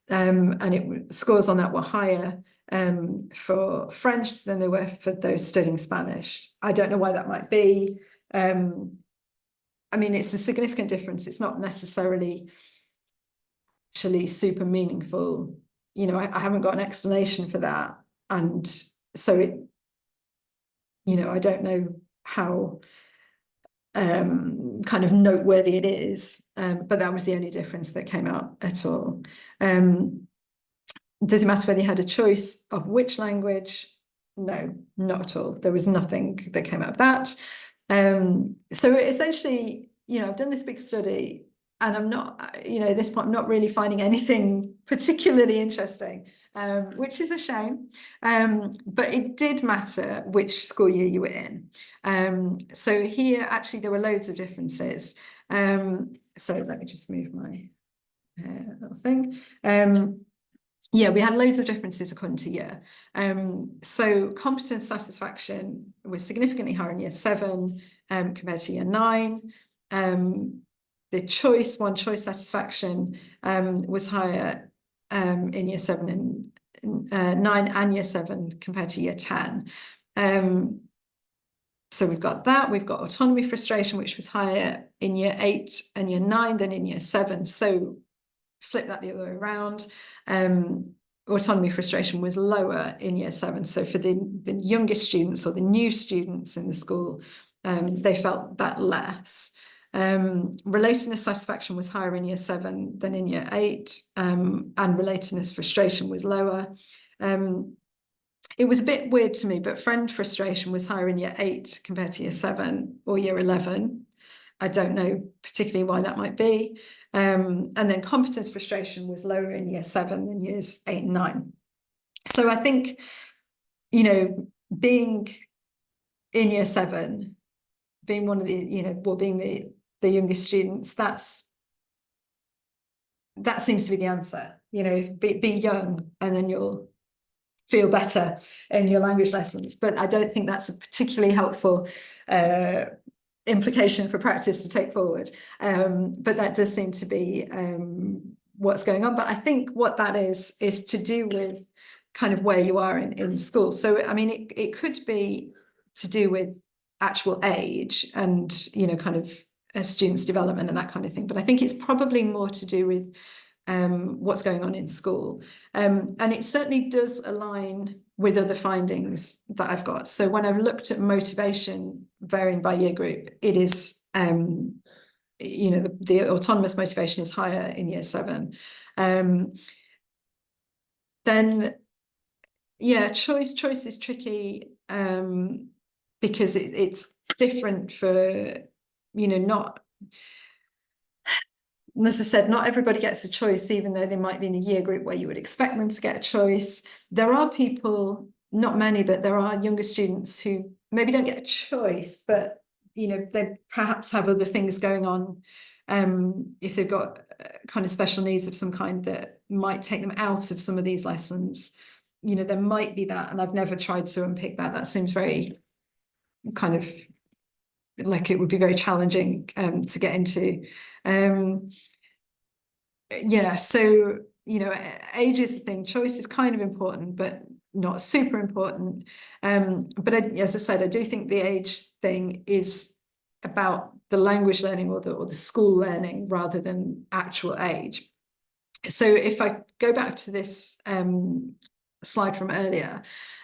and scores on that were higher for French than they were for those studying Spanish. I don't know why that might be. I mean, it's a significant difference. It's not necessarily actually super meaningful. I haven't got an explanation for that. And so I don't know how kind of noteworthy it is, but that was the only difference that came out at all. Does it matter whether you had a choice of which language? No, not at all. There was nothing that came out of that. So essentially, I've done this big study and I'm not, at this point, I'm not really finding anything particularly interesting, which is a shame. But it did matter which school year you were in. So here, actually, there were loads of differences. So let me just move my little thing. Yeah, we had loads of differences according to year. So competence satisfaction was significantly higher in year 7 compared to year 9. The one choice satisfaction was higher in year 7 and 9 and year 7 compared to year 10. So we've got that. We've got autonomy frustration, which was higher in year 8 and year 9 than in year 7. So flip that the other way around. Autonomy frustration was lower in year 7. So for the youngest students or the new students in the school, they felt that less. Relatedness satisfaction was higher in year 7 than in year 8, and relatedness frustration was lower. It was a bit weird to me, but friend frustration was higher in year 8 compared to year 7 or year 11. I don't know particularly why that might be. And then competence frustration was lower in year 7 than years 8 and 9. So I think, being in year 7, being one of the, being the youngest students, that seems to be the answer. Be young and then you'll feel better in your language lessons. But I don't think that's a particularly helpful implication for practice to take forward. But that does seem to be what's going on. But I think what that is to do with kind of where you are in school. So, I mean, it could be to do with actual age and, kind of a student's development and that kind of thing. But I think it's probably more to do with what's going on in school. And it certainly does align with other findings that I've got. So when I've looked at motivation varying by year group, it is, the autonomous motivation is higher in year 7. Then, yeah, choice is tricky because it's different for, not, as I said, not everybody gets a choice, even though they might be in a year group where you would expect them to get a choice. There are people, not many, but there are younger students who maybe don't get a choice, but they perhaps have other things going on. If they've got kind of special needs of some kind that might take them out of some of these lessons, there might be that. And I've never tried to unpick that. That seems very kind of like it would be very challenging to get into. Yeah, so age is the thing. Choice is kind of important, but not super important. But as I said, I do think the age thing is about the language learning or the school learning rather than actual age. So if I go back to this slide from earlier,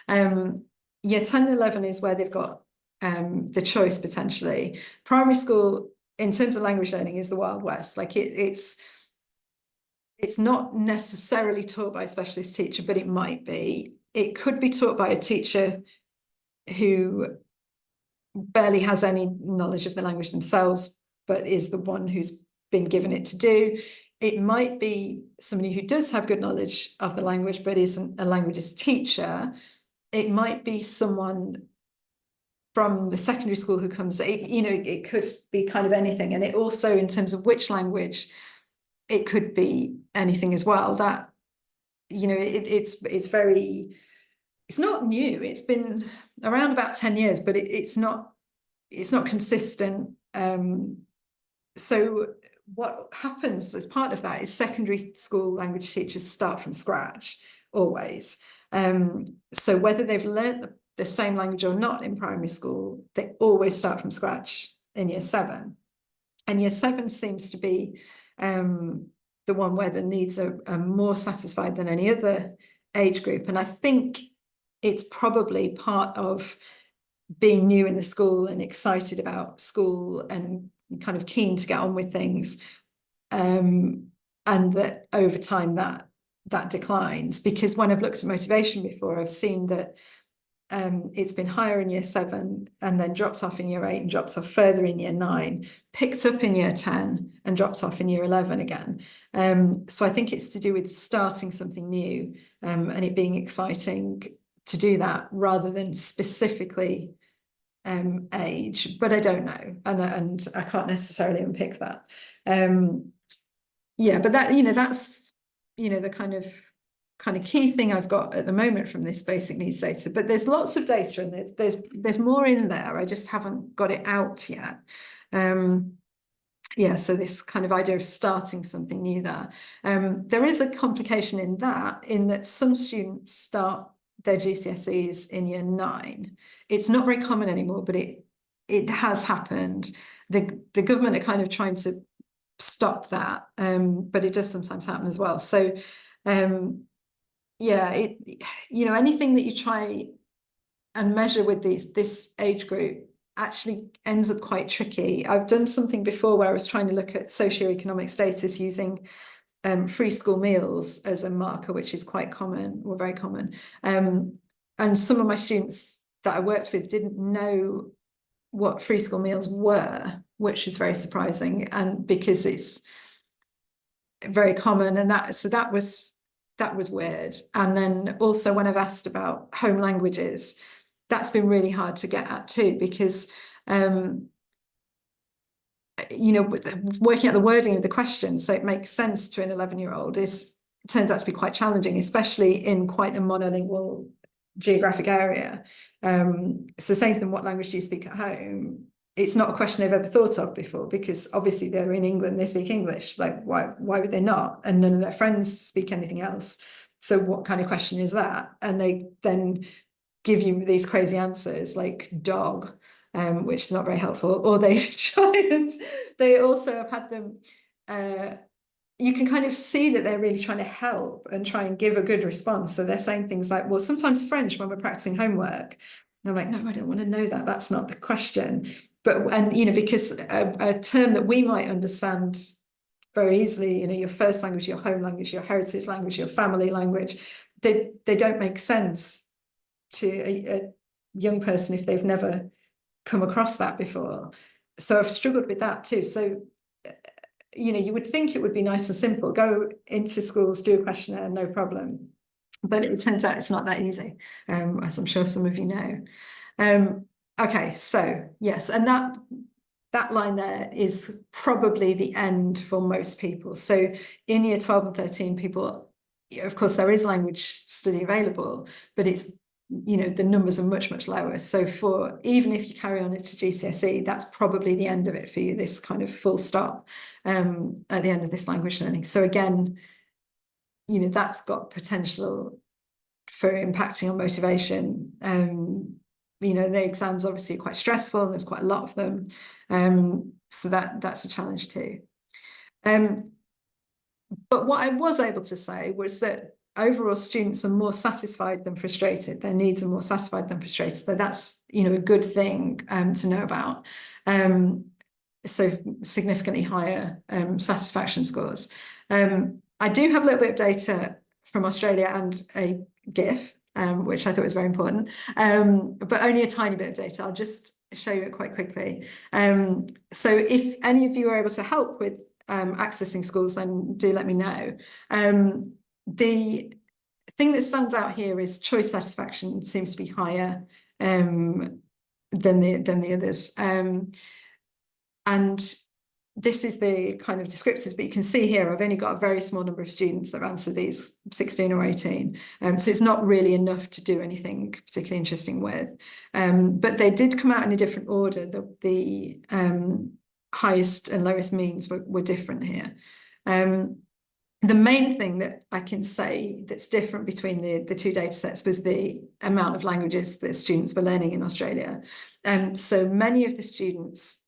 year 10 and 11 is where they've got the choice potentially. Primary school, in terms of language learning, is the Wild West. Like it's it's not necessarily taught by a specialist teacher, but it might be. It could be taught by a teacher who barely has any knowledge of the language themselves, but is the one who's been given it to do. It might be somebody who does have good knowledge of the language, but isn't a languages teacher. It might be someone from the secondary school who comes, it could be kind of anything. And it also, in terms of which language, it could be anything as well. That, it's not new. It's been around about 10 years, but it's not consistent. So what happens as part of that is secondary school language teachers start from scratch always. So whether they've learnt the same language or not in primary school, they always start from scratch in year 7. And year 7 seems to be the one where the needs are more satisfied than any other age group. And I think it's probably part of being new in the school and excited about school and kind of keen to get on with things, and that over time that declines. Because when I've looked at motivation before, I've seen that it's been higher in year 7 and then drops off in year 8 and drops off further in year 9, picked up in year 10 and drops off in year 11 again. So I think it's to do with starting something new, and it being exciting to do that rather than specifically age, but I don't know, and I can't necessarily unpick that. Yeah, but that, that's the kind of key thing I've got at the moment from this basic needs data. But there's lots of data and there's more in there. I just haven't got it out yet. Yeah, so this kind of idea of starting something new there. There is a complication in that some students start their GCSEs in year 9. It's not very common anymore, but it has happened. The government are kind of trying to stop that, but it does sometimes happen as well. So yeah, anything that you try and measure with this age group actually ends up quite tricky. I've done something before where I was trying to look at socioeconomic status using free school meals as a marker, which is quite common, or very common. And some of my students that I worked with didn't know what free school meals were, which is very surprising, and because it's very common, and that was weird. And then also when I've asked about home languages, that's been really hard to get at too, because working out the wording of the question so it makes sense to an 11-year-old turns out to be quite challenging, especially in quite a monolingual geographic area. So saying to them, what language do you speak at home? It's not a question they've ever thought of before, because obviously they're in England, they speak English. Like, why would they not? And none of their friends speak anything else. So what kind of question is that? And they then give you these crazy answers like dog, which is not very helpful. Or they they also have had them, you can kind of see that they're really trying to help and try and give a good response. So they're saying things like, well, sometimes French when we're practicing homework. And I'm like, no, I don't want to know that. That's not the question. But, because a term that we might understand very easily, your first language, your home language, your heritage language, your family language, they don't make sense to a young person if they've never come across that before. So I've struggled with that too. So, you would think it would be nice and simple. Go into schools, do a questionnaire, no problem. But it turns out it's not that easy, as I'm sure some of you know. Okay, so yes, and that line there is probably the end for most people. So in year 12 and 13, people, of course, there is language study available, but it's, the numbers are much, much lower. So even if you carry on it to GCSE, that's probably the end of it for you, this kind of full stop at the end of this language learning. So again, that's got potential for impacting on motivation. The exams obviously are quite stressful and there's quite a lot of them. So that's a challenge too. But what I was able to say was that overall students are more satisfied than frustrated. Their needs are more satisfied than frustrated. So that's, a good thing to know about. So significantly higher satisfaction scores. I do have a little bit of data from Australia and a GIF, which I thought was very important, but only a tiny bit of data. I'll just show you it quite quickly. So if any of you are able to help with accessing schools, then do let me know. The thing that stands out here is choice satisfaction seems to be higher than the others. And this is the kind of descriptive, but you can see here I've only got a very small number of students that have answered these, 16 or 18. So it's not really enough to do anything particularly interesting with. But they did come out in a different order. The highest and lowest means were different here. The main thing that I can say that's different between the two data sets was the amount of languages that students were learning in Australia. So many of the students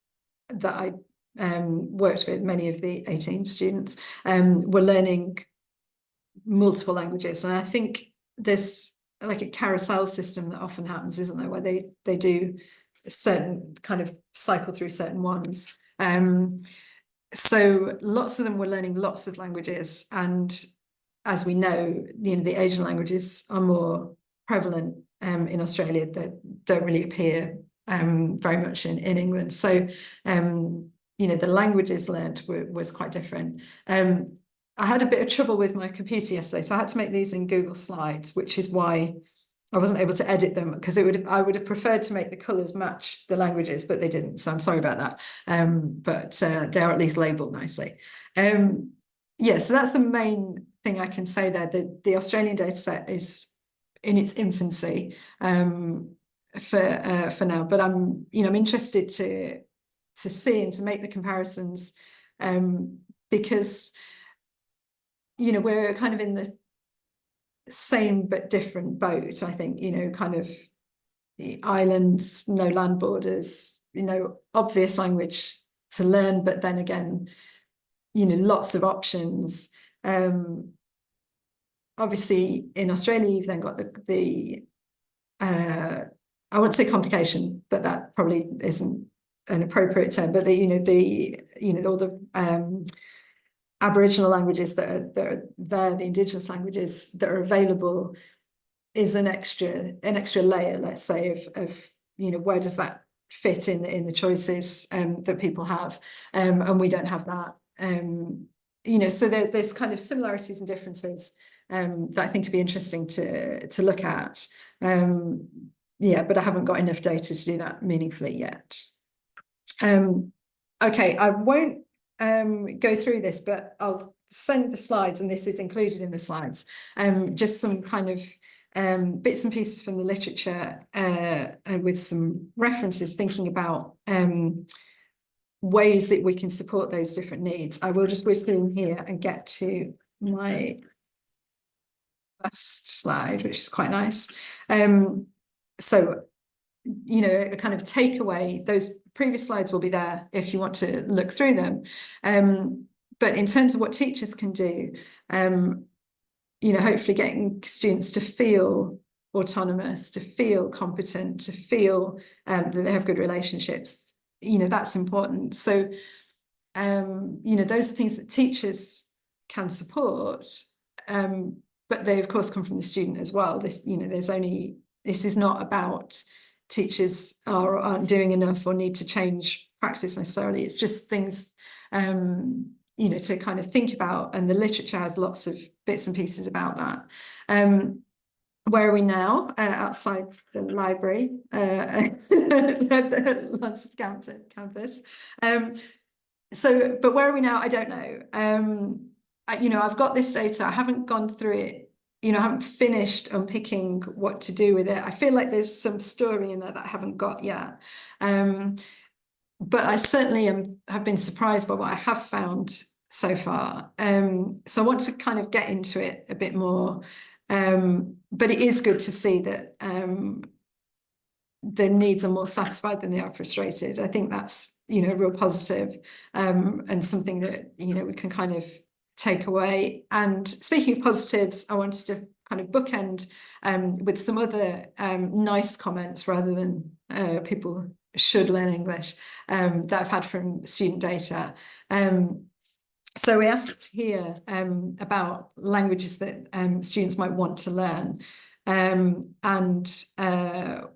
that I worked with, many of the 18 students, were learning multiple languages. And I think there's like a carousel system that often happens, isn't there, where they do a certain kind of cycle through certain ones. So lots of them were learning lots of languages, and as we know, the Asian languages are more prevalent in Australia that don't really appear very much in England. So the languages learned was quite different. I had a bit of trouble with my computer yesterday, so I had to make these in Google Slides, which is why I wasn't able to edit them, because I would have preferred to make the colours match the languages, but they didn't. So I'm sorry about that. But they're at least labelled nicely. Yeah, so that's the main thing I can say there. The Australian data set is in its infancy for now, but I'm interested to see and to make the comparisons, because we're kind of in the same but different boat. I think kind of the islands, no land borders, obvious language to learn, but then again lots of options. Obviously in Australia you've then got the I won't say complication, but that probably isn't an appropriate term, but all the Aboriginal languages that are there, the Indigenous languages that are available, is an extra layer, let's say, of where does that fit in the choices that people have, and we don't have that. So there's kind of similarities and differences that I think would be interesting to look at. Yeah, but I haven't got enough data to do that meaningfully yet. Okay, I won't go through this, but I'll send the slides, and this is included in the slides, just some kind of bits and pieces from the literature with some references thinking about ways that we can support those different needs. I will just whiz through them here and get to my last slide, which is quite nice. So a kind of takeaway, those previous slides will be there if you want to look through them. But in terms of what teachers can do, hopefully getting students to feel autonomous, to feel competent, to feel that they have good relationships, that's important. So, those are things that teachers can support, but they of course come from the student as well. This is not about teachers aren't doing enough or need to change practice necessarily. It's just things to kind of think about, and the literature has lots of bits and pieces about that. Where are we now? Outside the library, London's campus. But where are we now? I don't know. I've got this data. I haven't gone through it. I haven't finished unpicking what to do with it. I feel like there's some story in there that I haven't got yet. But I certainly have been surprised by what I have found so far. So I want to kind of get into it a bit more. But it is good to see that the needs are more satisfied than they are frustrated. I think that's a real positive, and something that we can kind of take away. And speaking of positives, I wanted to kind of bookend with some other nice comments rather than people should learn English that I've had from student data. So we asked here about languages that students might want to learn. And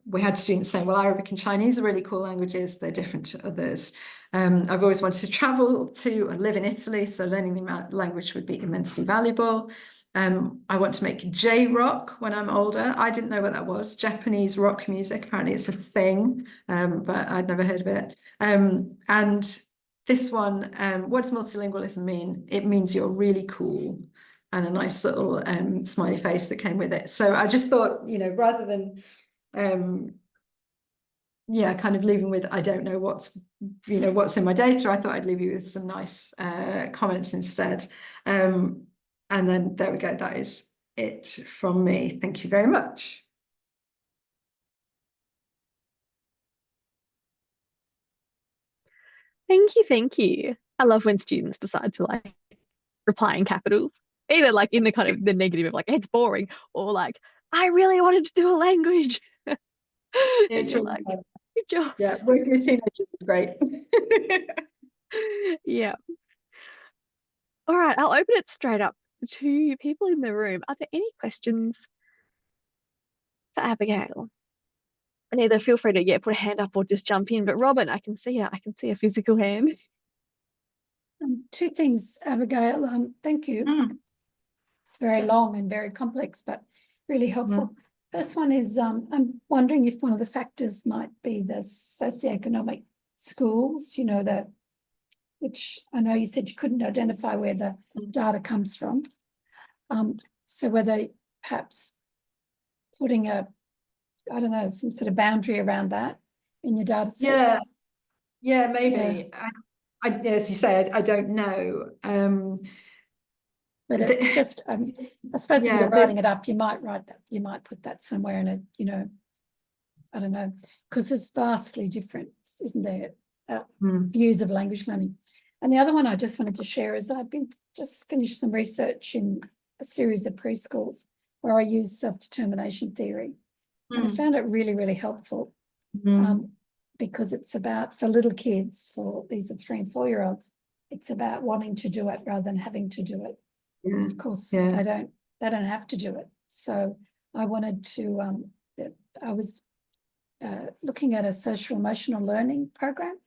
we had students saying, well, Arabic and Chinese are really cool languages. They're different to others. I've always wanted to travel to and live in Italy, so learning the language would be immensely valuable. I want to make J-rock when I'm older. I didn't know what that was. Japanese rock music. Apparently it's a thing, but I'd never heard of it. And this one, what does multilingualism mean? It means you're really cool, and a nice little smiley face that came with it. So I just thought, rather than kind of leaving with I don't know what's in my data, I thought I'd leave you with some nice comments instead. And then there we go. That is it from me. Thank you very much. Thank you. I love when students decide to like reply in capitals, either like in the kind of the negative of like it's boring, or like I really wanted to do a language. And It's you're really like, fun. good job. Yeah, working with teenagers is great. Yeah. All right, I'll open it straight up to people in the room. Are there any questions for Abigail? And either feel free to put a hand up or just jump in. But Robin, I can see a physical hand. Two things, Abigail. Thank you. It's very long and very complex, but really helpful. First one is I'm wondering if one of the factors might be the socioeconomic schools, which I know you said you couldn't identify where the data comes from. So whether perhaps putting some sort of boundary around that in your data set. Yeah, maybe. Yeah. I, as you say, I don't know. But it's just, I suppose if you're writing it up, you might put that somewhere in a, I don't know, because there's vastly different, isn't there, views of language learning. And the other one I just wanted to share is I've just finished some research in a series of preschools where I use self-determination theory. And I found it really, really helpful because it's about, for little kids, these are 3 and 4-year-olds, it's about wanting to do it rather than having to do it. And of course, they don't have to do it. So I wanted to, I was looking at a social emotional learning program,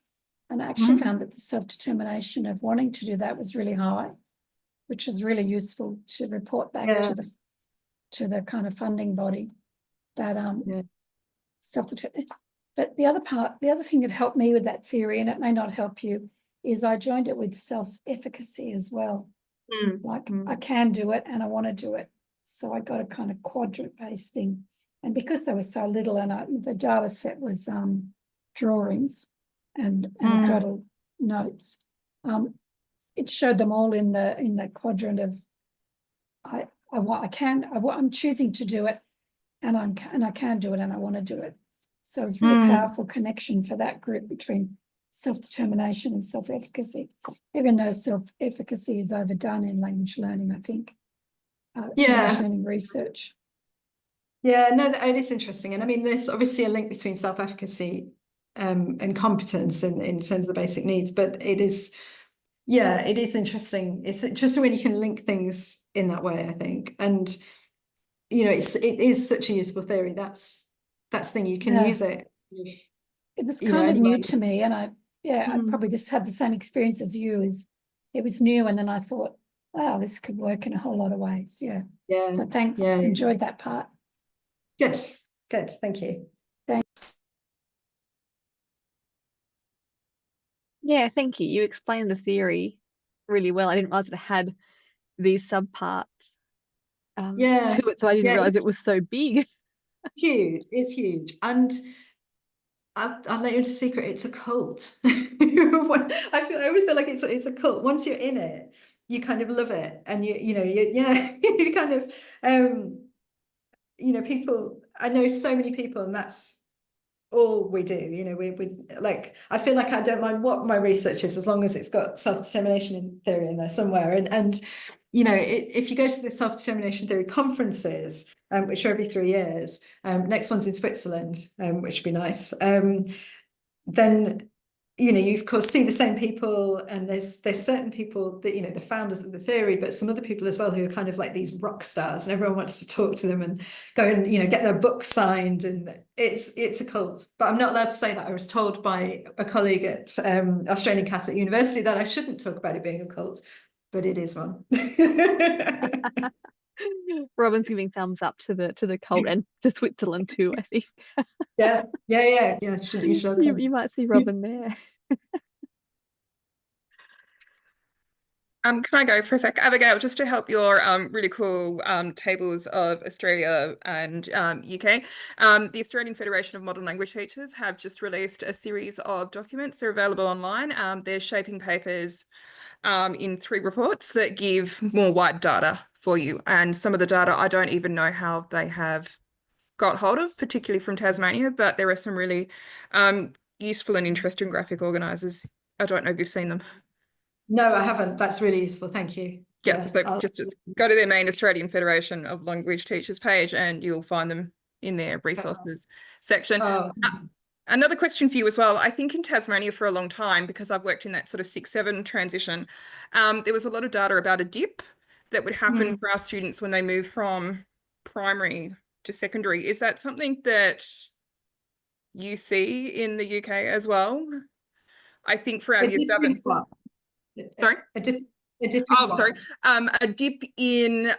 and I actually found that the self-determination of wanting to do that was really high, which is really useful to report back to the kind of funding body that self-determination. But the other thing that helped me with that theory, and it may not help you, is I joined it with self-efficacy as well. I can do it and I want to do it. So I got a kind of quadrant-based thing. And because they were so little and the data set was drawings and anecdotal notes, it showed them all in the quadrant of I'm choosing to do it and I can do it and I want to do it. So it's really powerful connection for that group between self-determination and self-efficacy, even though self-efficacy is overdone in language learning, I think. Language learning research. Yeah, no, it is interesting. And I mean, there's obviously a link between self-efficacy and competence in terms of the basic needs, but it is interesting. It's interesting when you can link things in that way, I think. And, it is such a useful theory. That's the thing, you can use it. It was kind of new to me, and I probably just had the same experience as you. It was new, and then I thought, wow, this could work in a whole lot of ways. Yeah. So thanks. Enjoyed that part. Good. Thank you. Thanks. Yeah, thank you. You explained the theory really well. I didn't realize it had these subparts to it, so I didn't realize it was so big. It's huge. And I'll let you into a secret, it's a cult. I always feel like it's a cult. Once you're in it, you kind of love it. And you kind of people, I know so many people, and that's all we do. We like, I feel like I don't mind what my research is as long as it's got self-determination in theory in there somewhere. And if you go to the self-determination theory conferences, which are every 3 years, next one's in Switzerland, which would be nice, then you of course see the same people, and there's certain people that, the founders of the theory, but some other people as well who are kind of like these rock stars, and everyone wants to talk to them and go and, get their book signed, and it's a cult. But I'm not allowed to say that. I was told by a colleague at Australian Catholic University that I shouldn't talk about it being a cult, but it is one. Robin's giving thumbs up to the cult and to Switzerland too, I think. Yeah. You should. You might see Robin there. Can I go for a sec, Abigail, just to help your really cool tables of Australia and UK. The Australian Federation of Modern Language Teachers have just released a series of documents. They're available online. They're shaping papers in 3 reports that give more wide data for you. And some of the data I don't even know how they have got hold of, particularly from Tasmania, but there are some really useful and interesting graphic organisers. I don't know if you've seen them. No, I haven't. That's really useful. Thank you. Yeah, so just go to their main Australian Federation of Language Teachers page and you'll find them in their resources section. Another question for you as well. I think in Tasmania for a long time, because I've worked in that sort of 6-7 transition, there was a lot of data about a dip that would happen for our students when they move from primary to secondary. Is that something that you see in the UK as well? I think for our year 7s. Sorry? A dip Oh, sorry. A dip in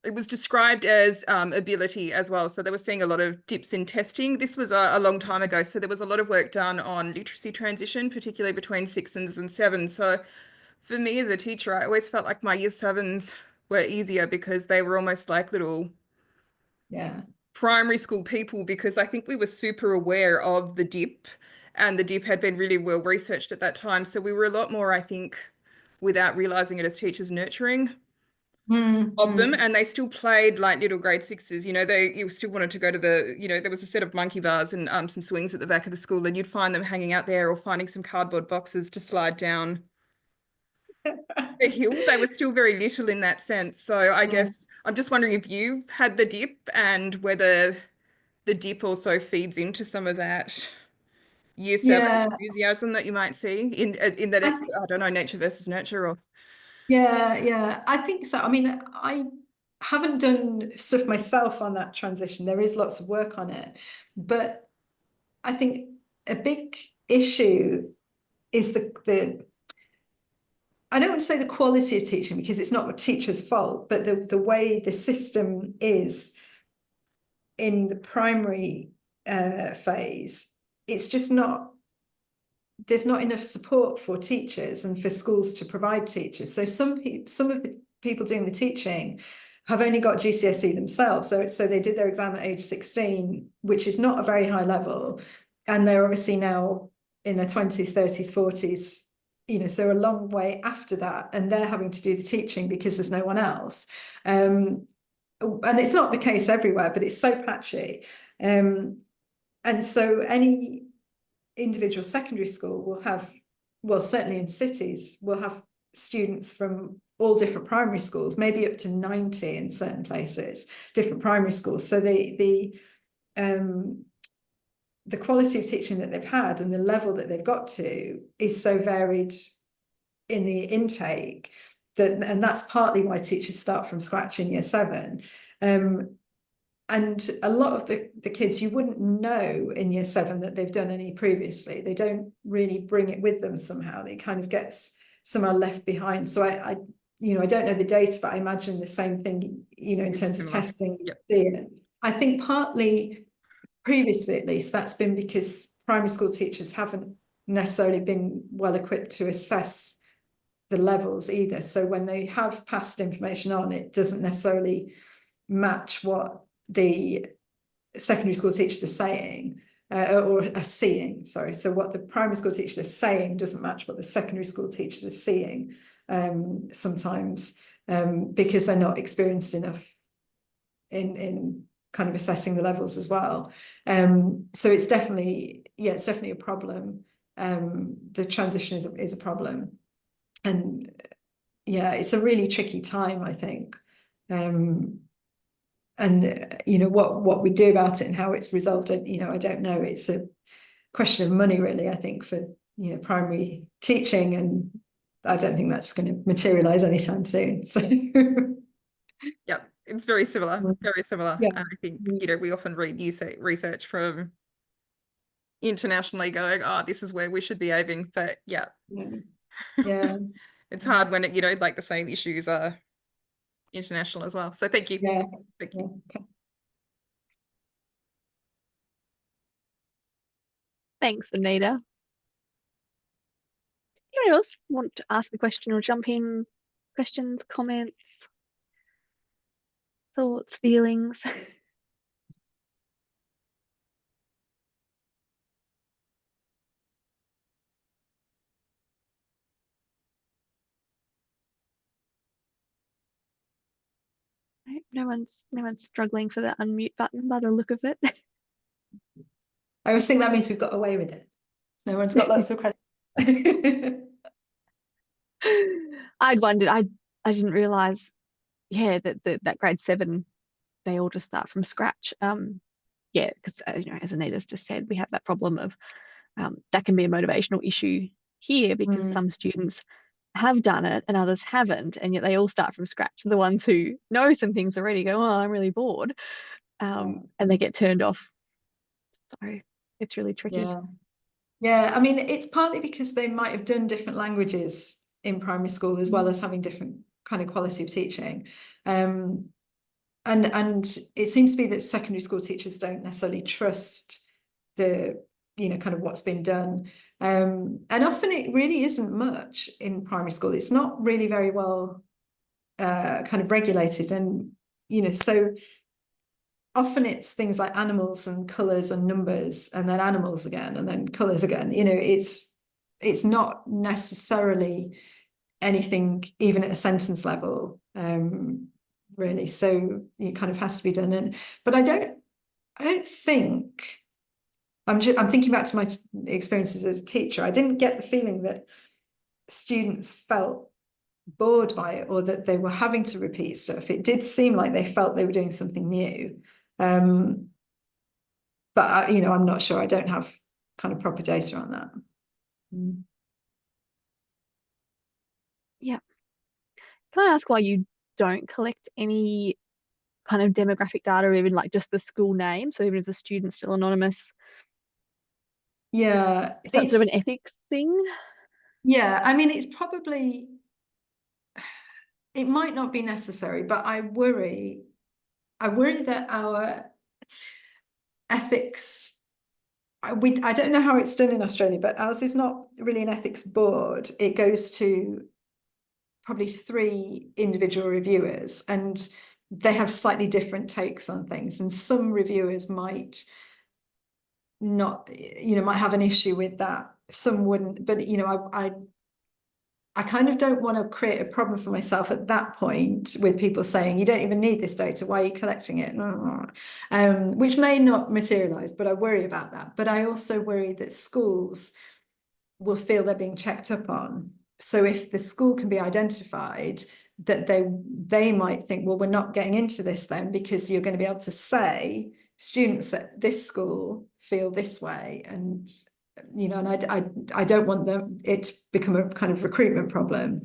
it was described as ability as well. So they were seeing a lot of dips in testing. This was a long time ago. So there was a lot of work done on literacy transition, particularly between 6s and 7s. So for me as a teacher, I always felt like my year 7s were easier because they were almost like little primary school people, because I think we were super aware of the dip, and the dip had been really well researched at that time. So we were a lot more, I think, without realizing it as teachers, nurturing of them. And they still played like little grade 6s, you still wanted to go to the, there was a set of monkey bars and some swings at the back of the school, and you'd find them hanging out there or finding some cardboard boxes to slide down the hill. They were still very little in that sense. So I guess I'm just wondering if you've had the dip and whether the dip also feeds into some of that year 7 enthusiasm that you might see in that it's, I don't know, nature versus nurture or. Yeah, I think so. I mean, I haven't done stuff myself on that transition. There is lots of work on it, but I think a big issue is the I don't want to say the quality of teaching, because it's not a teacher's fault, but the way the system is in the primary phase, it's just not, there's not enough support for teachers and for schools to provide teachers. So some of the people doing the teaching have only got GCSE themselves. So they did their exam at age 16, which is not a very high level. And they're obviously now in their 20s, 30s, 40s, so a long way after that. And they're having to do the teaching because there's no one else. And it's not the case everywhere, but it's so patchy. And so any individual secondary school will have, well, certainly in cities, will have students from all different primary schools, maybe up to 90 in certain places, different primary schools. So the quality of teaching that they've had and the level that they've got to is so varied in the intake and that's partly why teachers start from scratch in year 7. And a lot of the kids, you wouldn't know in year 7 that they've done any previously. They don't really bring it with them somehow. They kind of get somehow left behind. So I don't know the data, but I imagine the same thing, in terms of testing. I think partly previously, at least, that's been because primary school teachers haven't necessarily been well equipped to assess the levels either. So when they have passed information on, it doesn't necessarily match what the secondary school teachers are saying or are seeing, sorry. So what the primary school teachers are saying doesn't match what the secondary school teachers are seeing sometimes because they're not experienced enough in kind of assessing the levels as well. So it's definitely a problem. The transition is a problem. And it's a really tricky time, I think. And what we do about it and how it's resolved, I don't know. question of money, really, I think, for, you know, primary teaching, and I don't think that's going to materialize anytime soon. So Yep, it's very similar, very similar. Yeah. And I think, you know, we often read research from internationally going, oh, this is where we should be aiming. But yeah, yeah, it's hard when it, you know, like the same issues are international as well. So thank you. yeah, Thank yeah. you. Okay. Thanks, Anita. Anyone else want to ask a question or jump in? Questions, comments, thoughts, feelings? No one's struggling for the unmute button by the look of it. I always think that means we've got away with it. No one's got lots of credit. I'd wondered, I didn't realise, yeah, that grade 7, they all just start from scratch. Yeah, because you know, as Anita's just said, we have that problem of that can be a motivational issue here, because some students have done it and others haven't, and yet they all start from scratch. The ones who know some things already go, oh, I'm really bored, and they get turned off. So it's really tricky. Yeah, I mean, it's partly because they might have done different languages in primary school, as well as having different kind of quality of teaching. And it seems to be that secondary school teachers don't necessarily trust the, you know, kind of what's been done. And often it really isn't much in primary school. It's not really very well kind of regulated. And, you know, so often it's things like animals and colours and numbers, and then animals again, and then colours again. You know, it's not necessarily anything even at a sentence level, really. So it kind of has to be done. But I don't think, I'm thinking back to my experiences as a teacher. I didn't get the feeling that students felt bored by it, or that they were having to repeat stuff. It did seem like they felt they were doing something new. But you know, I'm not sure. I don't have kind of proper data on that. Yeah. Can I ask why you don't collect any kind of demographic data, or even like just the school name? So even as a student still anonymous? Yeah, is that sort of an ethics thing? Yeah, I mean, it's probably, it might not be necessary, but I worry that our ethics, I don't know how it's done in Australia, but ours is not really an ethics board. It goes to probably 3 individual reviewers, and they have slightly different takes on things. And some reviewers might not, you know, might have an issue with that. Some wouldn't, but you know, I kind of don't want to create a problem for myself at that point with people saying, you don't even need this data, why are you collecting it? Which may not materialize, but I worry about that. But I also worry that schools will feel they're being checked up on. So if the school can be identified, that they might think, well, we're not getting into this then, because you're going to be able to say students at this school feel this way. And you know, and I don't want it to become a kind of recruitment problem.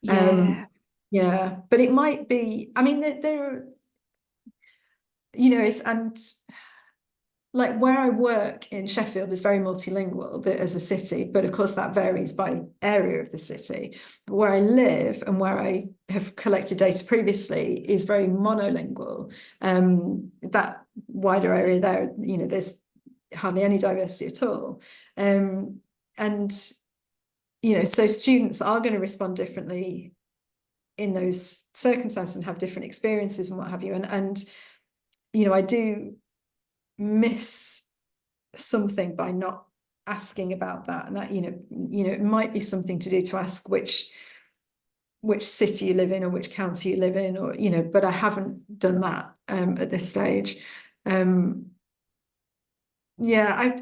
Yeah, but it might be, I mean, there you know, and like where I work in Sheffield is very multilingual as a city, but of course that varies by area of the city. But where I live and where I have collected data previously is very monolingual. That wider area there, you know, there's hardly any diversity at all. And, you know, so students are going to respond differently in those circumstances and have different experiences and what have you. And you know, I do miss something by not asking about that. And that, you know, it might be something to do to ask which city you live in or which county you live in, or, you know, but I haven't done that at this stage. Yeah,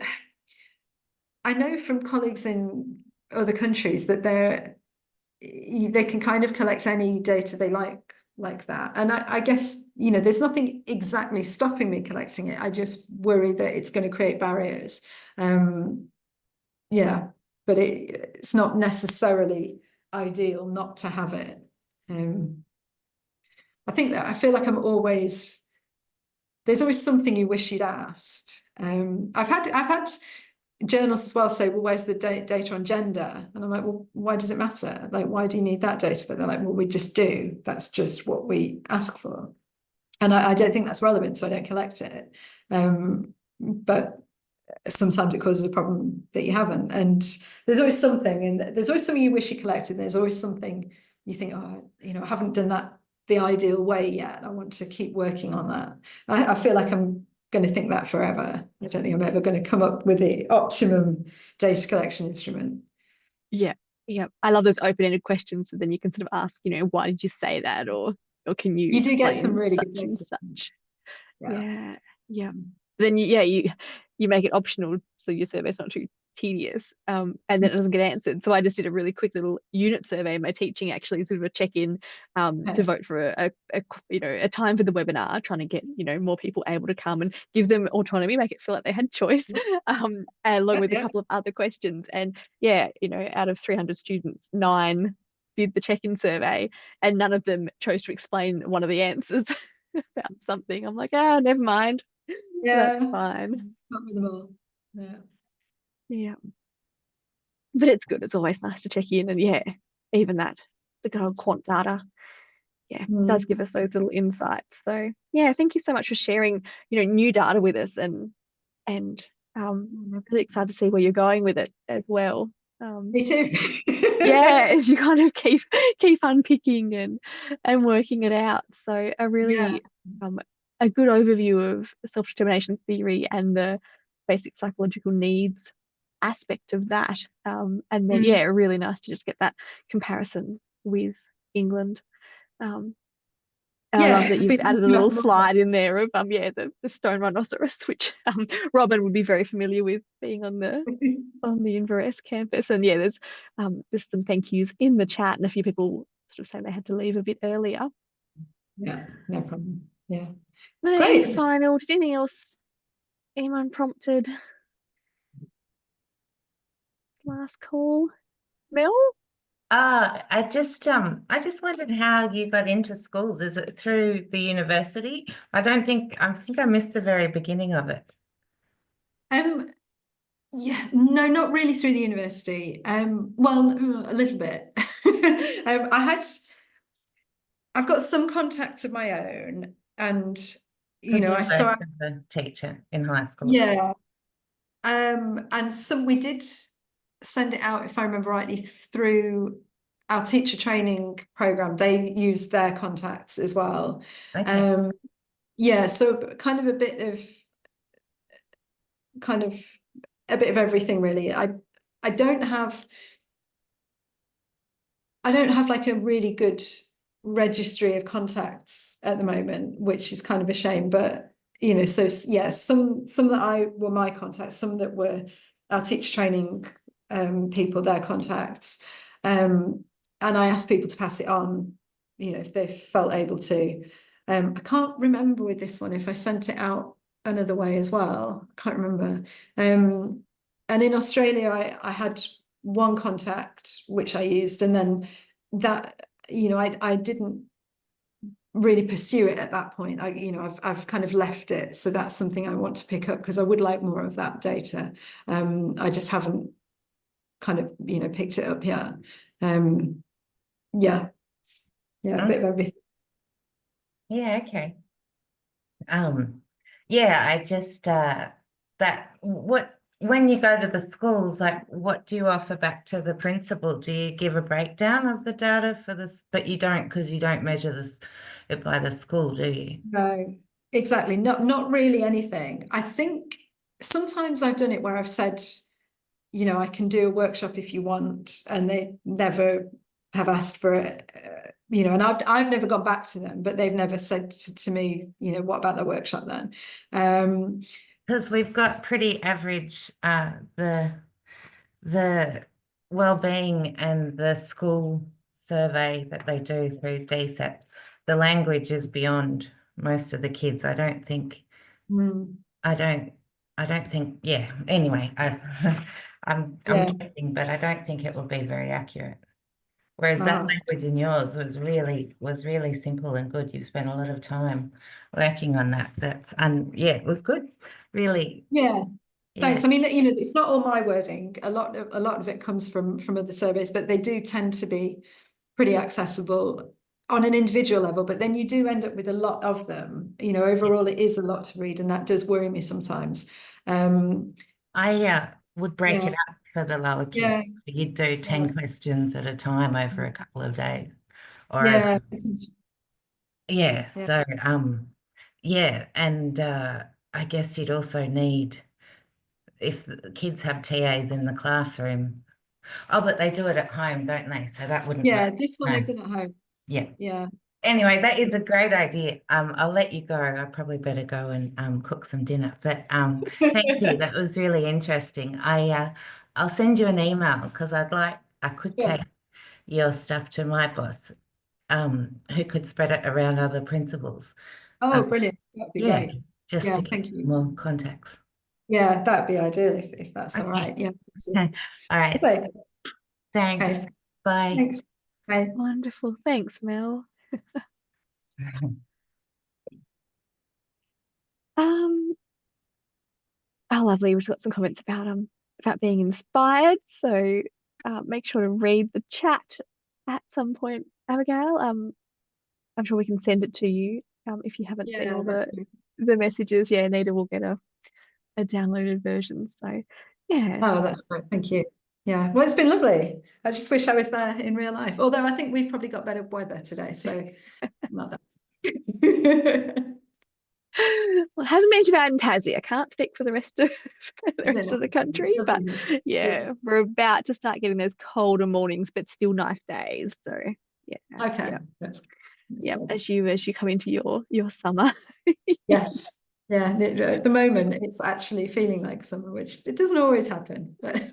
I know from colleagues in other countries that they can kind of collect any data they like like that. And I guess, you know, there's nothing exactly stopping me collecting it. I just worry that it's going to create barriers. Yeah, but it's not necessarily ideal not to have it. I think that I feel like there's always something you wish you'd asked. I've had journals as well say, well, where's the data on gender? And I'm like, well, why does it matter? Like, why do you need that data? But they're like, well, we just do. That's just what we ask for. And I don't think that's relevant, so I don't collect it. But sometimes it causes a problem that you haven't. And there's always something, and there's always something you wish you collected. There's always something you think, oh, you know, I haven't done that the ideal way yet. I want to keep working on that. I feel like I'm going to think that forever. I don't think I'm ever going to come up with the optimum data collection instrument. Yeah, yeah. I love those open-ended questions. So then you can sort of ask, you know, why did you say that, or can you do get some explain really good such and data such? points. Yeah, yeah. Then you make it optional so your survey's not too tedious, and then it doesn't get answered. So I just did a really quick little unit survey in my teaching, actually, sort of a check-in to vote for a time for the webinar, trying to get, you know, more people able to come and give them autonomy, make it feel like they had choice, and along with a couple of other questions. And yeah, you know, out of 300 students, 9 did the check-in survey, and none of them chose to explain one of the answers about something. I'm like, never mind. That's fine. Not with them all. Yeah. But it's good. It's always nice to check in, and yeah, even that, the good old quant data, does give us those little insights. So yeah, thank you so much for sharing, you know, new data with us, and I'm really excited to see where you're going with it as well. Me too. Yeah, as you kind of keep unpicking and working it out. So a really a good overview of self-determination theory and the basic psychological needs aspect of that. And then really nice to just get that comparison with England. And I love that you've added a little slide in there of the stone rhinoceros, which Robin would be very familiar with, being on the Inverness campus. And yeah, there's some thank yous in the chat, and a few people sort of saying they had to leave a bit earlier. Yeah, no problem. Yeah. Great. Any final, did anything else anyone prompted? Last call. Mel? I just wondered how you got into schools. Is it through the university? I think I missed the very beginning of it. Yeah, no, not really through the university. Well, a little bit. I've got some contacts of my own, and you know, as a teacher in high school. Yeah. And we did send it out, if I remember rightly, through our teacher training program. They used their contacts as well. Okay. Yeah, so kind of a bit of everything, really. I don't have like a really good registry of contacts at the moment, which is kind of a shame. But you know, so yeah, some that were my contacts, some that were our teacher training people, their contacts, and I asked people to pass it on, you know, if they felt able to. I can't remember with this one if I sent it out another way as well. I can't remember. And in Australia, I had one contact which I used, and then that, you know, I didn't really pursue it at that point. I've kind of left it. So that's something I want to pick up, because I would like more of that data. I just haven't kind of, you know, picked it up yet. Yeah, a bit of everything. Yeah, okay. Yeah, I just when you go to the schools, like, what do you offer back to the principal? Do you give a breakdown of the data for this? But you don't, because you don't measure it by the school, do you? No, exactly. Not really anything. I think sometimes I've done it where I've said, you know, I can do a workshop if you want, and they never have asked for it. You know, and I've never gone back to them, but they've never said to me, you know, what about the workshop then? Because we've got pretty average the well-being and the school survey that they do through DSEP. the language is beyond most of the kids. I don't think, yeah. Anyway, I'm guessing, but I don't think it will be very accurate. Whereas that language in yours was really simple and good. You've spent a lot of time working on that. Yeah, it was good. Really. Yeah. Thanks. I mean, it's not all my wording. A lot of it comes from other surveys, but they do tend to be pretty accessible on an individual level. But then you do end up with a lot of them. Overall, it is a lot to read, and that does worry me sometimes. I would break it up for the lower kids. Yeah. You'd do 10 questions at a time over a couple of days. Or yeah. So and I guess you'd also need, if the kids have TAs in the classroom. Oh, but they do it at home, don't they? So that wouldn't work. This one they've done at home. Yeah. Anyway, that is a great idea. I'll let you go. I probably better go and cook some dinner. But thank you. That was really interesting. I'll send you an email because I could take your stuff to my boss, who could spread it around other principals. Oh, brilliant. That'd be great. Just to get more contacts. Yeah, that'd be ideal if that's all right. Yeah. All right. Okay. Thanks. Okay. Bye. Thanks. Bye. Wonderful. Thanks, Mel. Oh, lovely. We've got some comments about being inspired. So make sure to read the chat at some point, Abigail. I'm sure we can send it to you if you haven't seen all the messages. Yeah, Nita will get a downloaded version. So yeah. Oh, that's great. Thank you. Yeah. Well, it's been lovely. I just wish I was there in real life. Although I think we've probably got better weather today, so not that. Well, it hasn't been too bad in Tassie. I can't speak for the rest of the country, but yeah, we're about to start getting those colder mornings, but still nice days. So yeah. Okay. Yeah. That's good. As you come into your summer. Yes. Yeah. At the moment, it's actually feeling like summer, which it doesn't always happen. But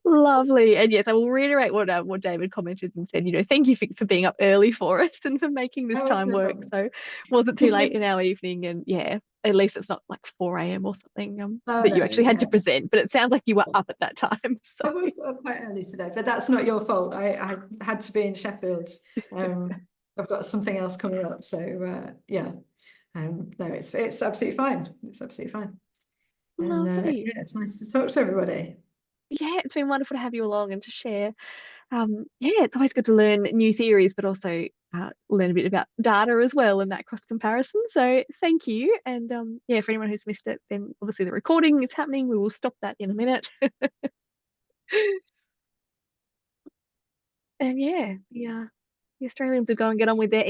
Lovely. And yes, I will reiterate what David commented and said, thank you for being up early for us and for making this time work. So it wasn't too late in our evening, and yeah, at least it's not like 4 a.m. or something that you actually had to present, but it sounds like you were up at that time. So. I was up quite early today, but that's not your fault. I had to be in Sheffield. I've got something else coming up, so yeah. No, it's absolutely fine. It's absolutely fine. And yeah, it's nice to talk to everybody. Yeah, it's been wonderful to have you along and to share. Yeah, it's always good to learn new theories, but also learn a bit about data as well and that cross comparison. So thank you. And yeah, for anyone who's missed it, then obviously the recording is happening. We will stop that in a minute. And yeah, the Australians will go and get on with their